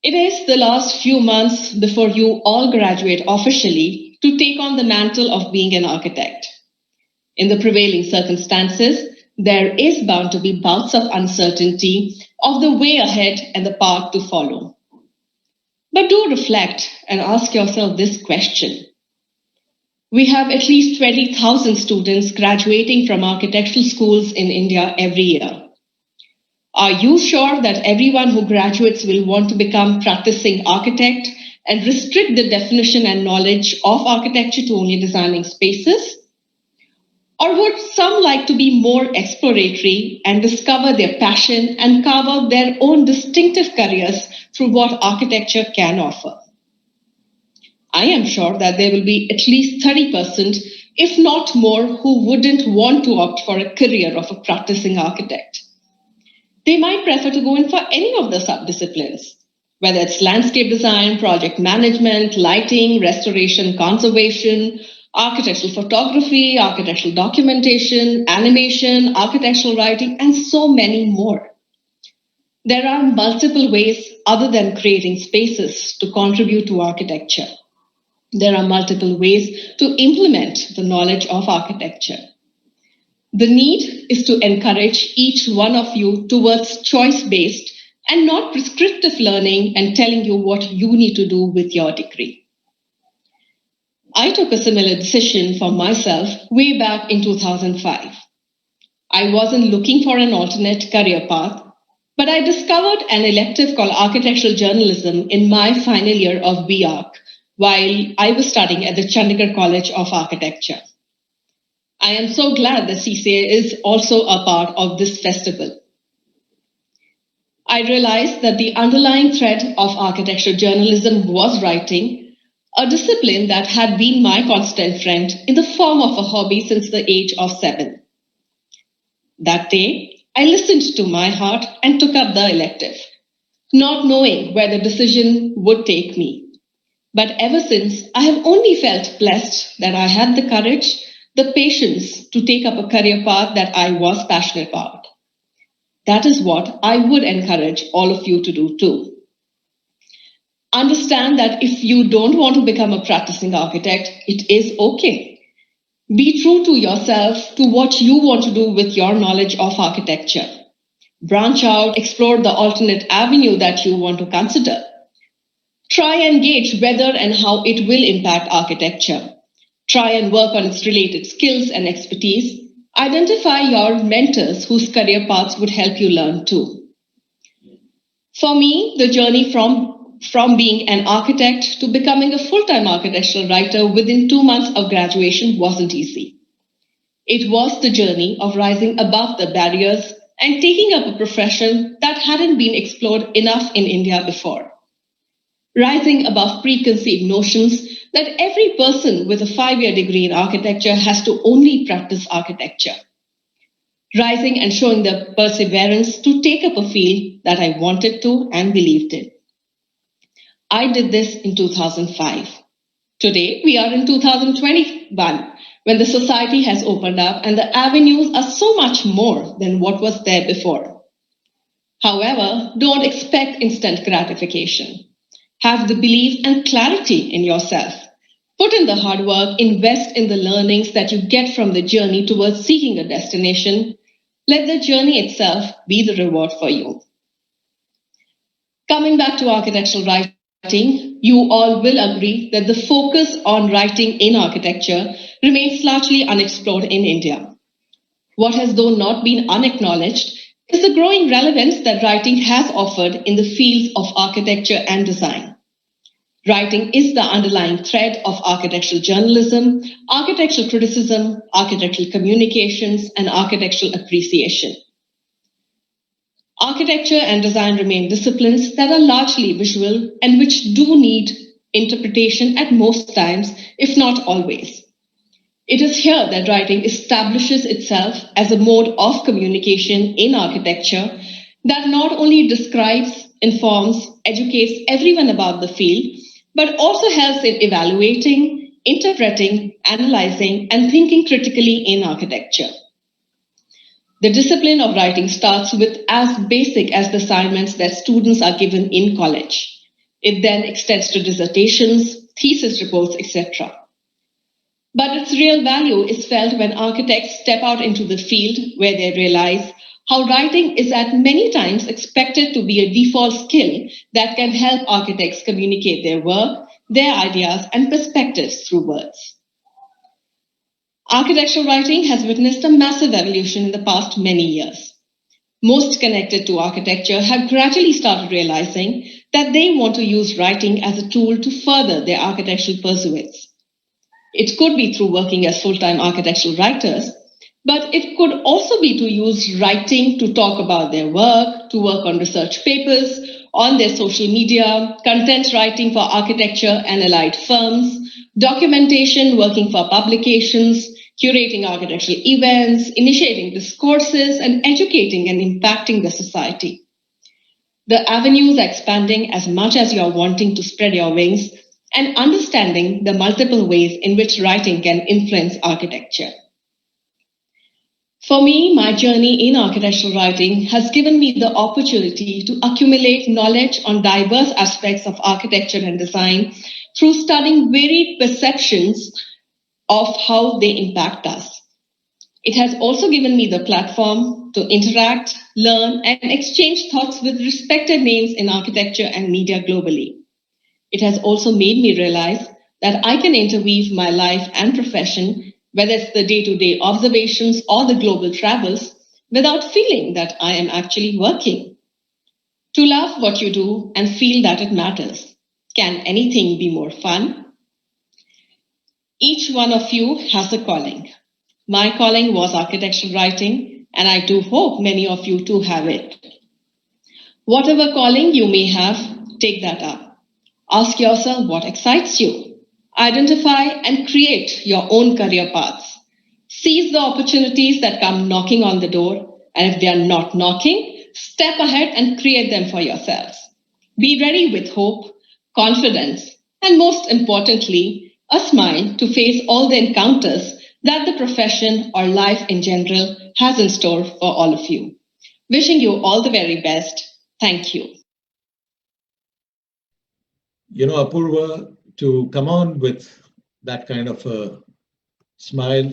It is the last few months before you all graduate officially to take on the mantle of being an architect. In the prevailing circumstances, there is bound to be bouts of uncertainty of the way ahead and the path to follow. But do reflect and ask yourself this question. We have at least 20,000 students graduating from architectural schools in India every year. Are you sure that everyone who graduates will want to become practicing architect and restrict the definition and knowledge of architecture to only designing spaces? Or would some like to be more exploratory and discover their passion and carve out their own distinctive careers through what architecture can offer? I am sure that there will be at least 30%, if not more, who wouldn't want to opt for a career of a practicing architect. They might prefer to go in for any of the sub-disciplines, whether it's landscape design, project management, lighting, restoration, conservation, architectural photography, architectural documentation, animation, architectural writing, and so many more. There are multiple ways other than creating spaces to contribute to architecture. There are multiple ways to implement the knowledge of architecture. The need is to encourage each one of you towards choice-based and not prescriptive learning and telling you what you need to do with your degree. I took a similar decision for myself way back in 2005. I wasn't looking for an alternate career path, but I discovered an elective called architectural journalism in my final year of B.Arch while I was studying at the Chandigarh College of Architecture. I am so glad that CCA is also a part of this festival. I realized that the underlying thread of architecture journalism was writing, a discipline that had been my constant friend in the form of a hobby since the age of 7. That day, I listened to my heart and took up the elective, not knowing where the decision would take me. But ever since, I have only felt blessed that I had the courage, the patience to take up a career path that I was passionate about. That is what I would encourage all of you to do too. Understand that if you don't want to become a practicing architect, it is okay. Be true to yourself, to what you want to do with your knowledge of architecture. Branch out, explore the alternate avenue that you want to consider. Try and gauge whether and how it will impact architecture. Try and work on its related skills and expertise. Identify your mentors whose career paths would help you learn too. For me, the journey from being an architect to becoming a full-time architectural writer within 2 months of graduation wasn't easy. It was the journey of rising above the barriers and taking up a profession that hadn't been explored enough in India before. Rising above preconceived notions that every person with a 5-year degree in architecture has to only practice architecture. Rising and showing the perseverance to take up a field that I wanted to and believed in. I did this in 2005. Today, we are in 2021, when the society has opened up and the avenues are so much more than what was there before. However, don't expect instant gratification. Have the belief and clarity in yourself. Put in the hard work, invest in the learnings that you get from the journey towards seeking a destination. Let the journey itself be the reward for you. Coming back to architectural writing, you all will agree that the focus on writing in architecture remains largely unexplored in India. What has though not been unacknowledged is the growing relevance that writing has offered in the fields of architecture and design. Writing is the underlying thread of architectural journalism, architectural criticism, architectural communications, and architectural appreciation. Architecture and design remain disciplines that are largely visual and which do need interpretation at most times, if not always. It is here that writing establishes itself as a mode of communication in architecture that not only describes, informs, educates everyone about the field, but also helps in evaluating, interpreting, analyzing, and thinking critically in architecture. The discipline of writing starts with as basic as the assignments that students are given in college. It then extends to dissertations, thesis reports, etc. But its real value is felt when architects step out into the field where they realize how writing is at many times expected to be a default skill that can help architects communicate their work, their ideas, and perspectives through words. Architectural writing has witnessed a massive evolution in the past many years. Most connected to architecture have gradually started realizing that they want to use writing as a tool to further their architectural pursuits. It could be through working as full-time architectural writers, but it could also be to use writing to talk about their work, to work on research papers, on their social media, content writing for architecture and allied firms, documentation, working for publications, curating architectural events, initiating discourses, and educating and impacting the society. The avenues are expanding as much as you are wanting to spread your wings and understanding the multiple ways in which writing can influence architecture. For me, my journey in architectural writing has given me the opportunity to accumulate knowledge on diverse aspects of architecture and design through studying varied perceptions of how they impact us. It has also given me the platform to interact, learn, and exchange thoughts with respected names in architecture and media globally. It has also made me realize that I can interweave my life and profession, whether it's the day-to-day observations or the global travels, without feeling that I am actually working. To love what you do and feel that it matters. Can anything be more fun? Each one of you has a calling. My calling was architectural writing, and I do hope many of you too have it. Whatever calling you may have, take that up. Ask yourself what excites you. Identify and create your own career paths. Seize the opportunities that come knocking on the door, and if they are not knocking, step ahead and create them for yourselves. Be ready with hope, confidence, and most importantly, a smile to face all the encounters that the profession or life in general has in store for all of you. Wishing you all the very best. Thank you. You know, Apurva, to come on with that kind of a smile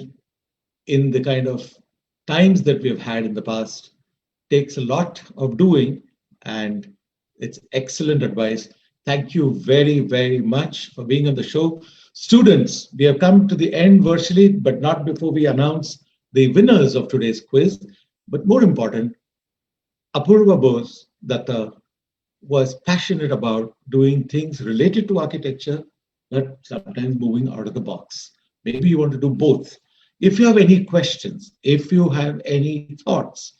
in the kind of times that we've had in the past takes a lot of doing, and it's excellent advice. Thank you very, very much for being on the show. Students, we have come to the end virtually, but not before we announce the winners of today's quiz. But more important, Apurva Bose Dutta was passionate about doing things related to architecture, but sometimes moving out of the box. Maybe you want to do both. If you have any questions, if you have any thoughts,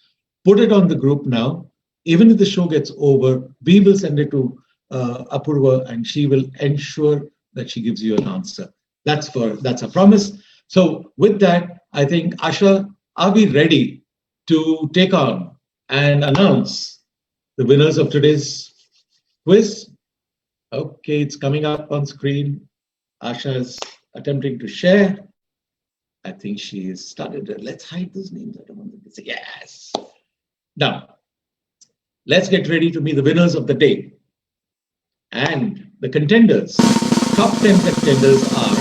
put it on the group now. Even if the show gets over, we will send it to Apurva, and she will ensure that she gives you an answer. That's a promise. So with that, I think, Asha, are we ready to take on and announce the winners of today's quiz? Okay, it's coming up on screen. Asha is attempting to share. I think she has started. Let's hide those names. I don't want to say yes. Now, let's get ready to meet the winners of the day. And the contenders, top 10 contenders are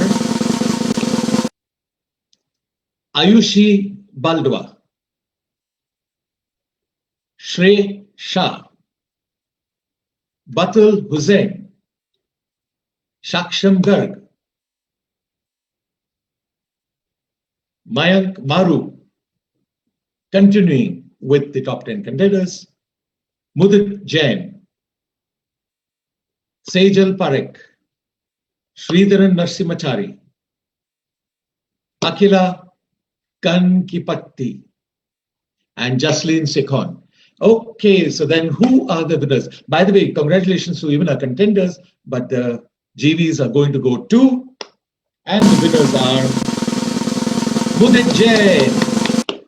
Ayushi Baldwa, Shrey Shah, Batul Hussain, Shaksham Garg, Mayank Maru. Continuing with the top 10 contenders, Mudit Jain, Sejal Parekh, Sridharan Narsimachari, Akila Kankipatti, and Jaslene Sekhon. Okay, so then who are the winners? By the way, congratulations to even our contenders, but the GVs are going to go to, and the winners are Mudit Jain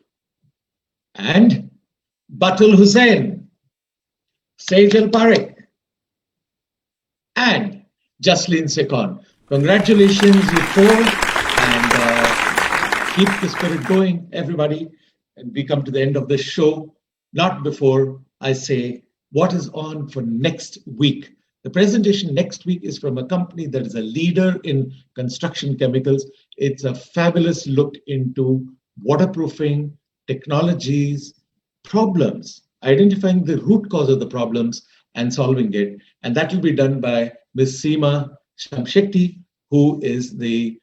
and Batul Hussain, Sejal Parekh, and Jaslyn Sekon. Congratulations, you four, and keep the spirit going, everybody. And we come to the end of the show, not before I say what is on for next week. The presentation next week is from a company that is a leader in construction chemicals. It's a fabulous look into waterproofing, technologies, problems, identifying the root cause of the problems and solving it. And that will be done by Ms. Seema Shamshekti, who is the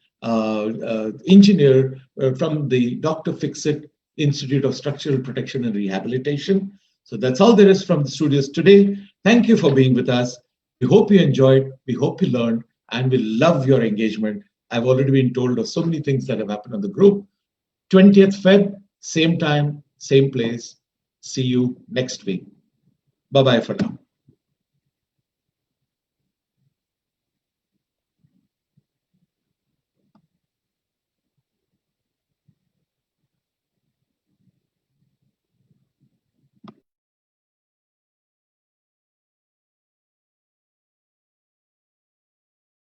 engineer from the Dr. Fixit Institute of Structural Protection and Rehabilitation. So that's all there is from the studios today. Thank you for being with us. We hope you enjoyed, we hope you learned, and we love your engagement. I've already been told of so many things that have happened on the group. 20th Feb, same time, same place. See you next week. Bye-bye for now.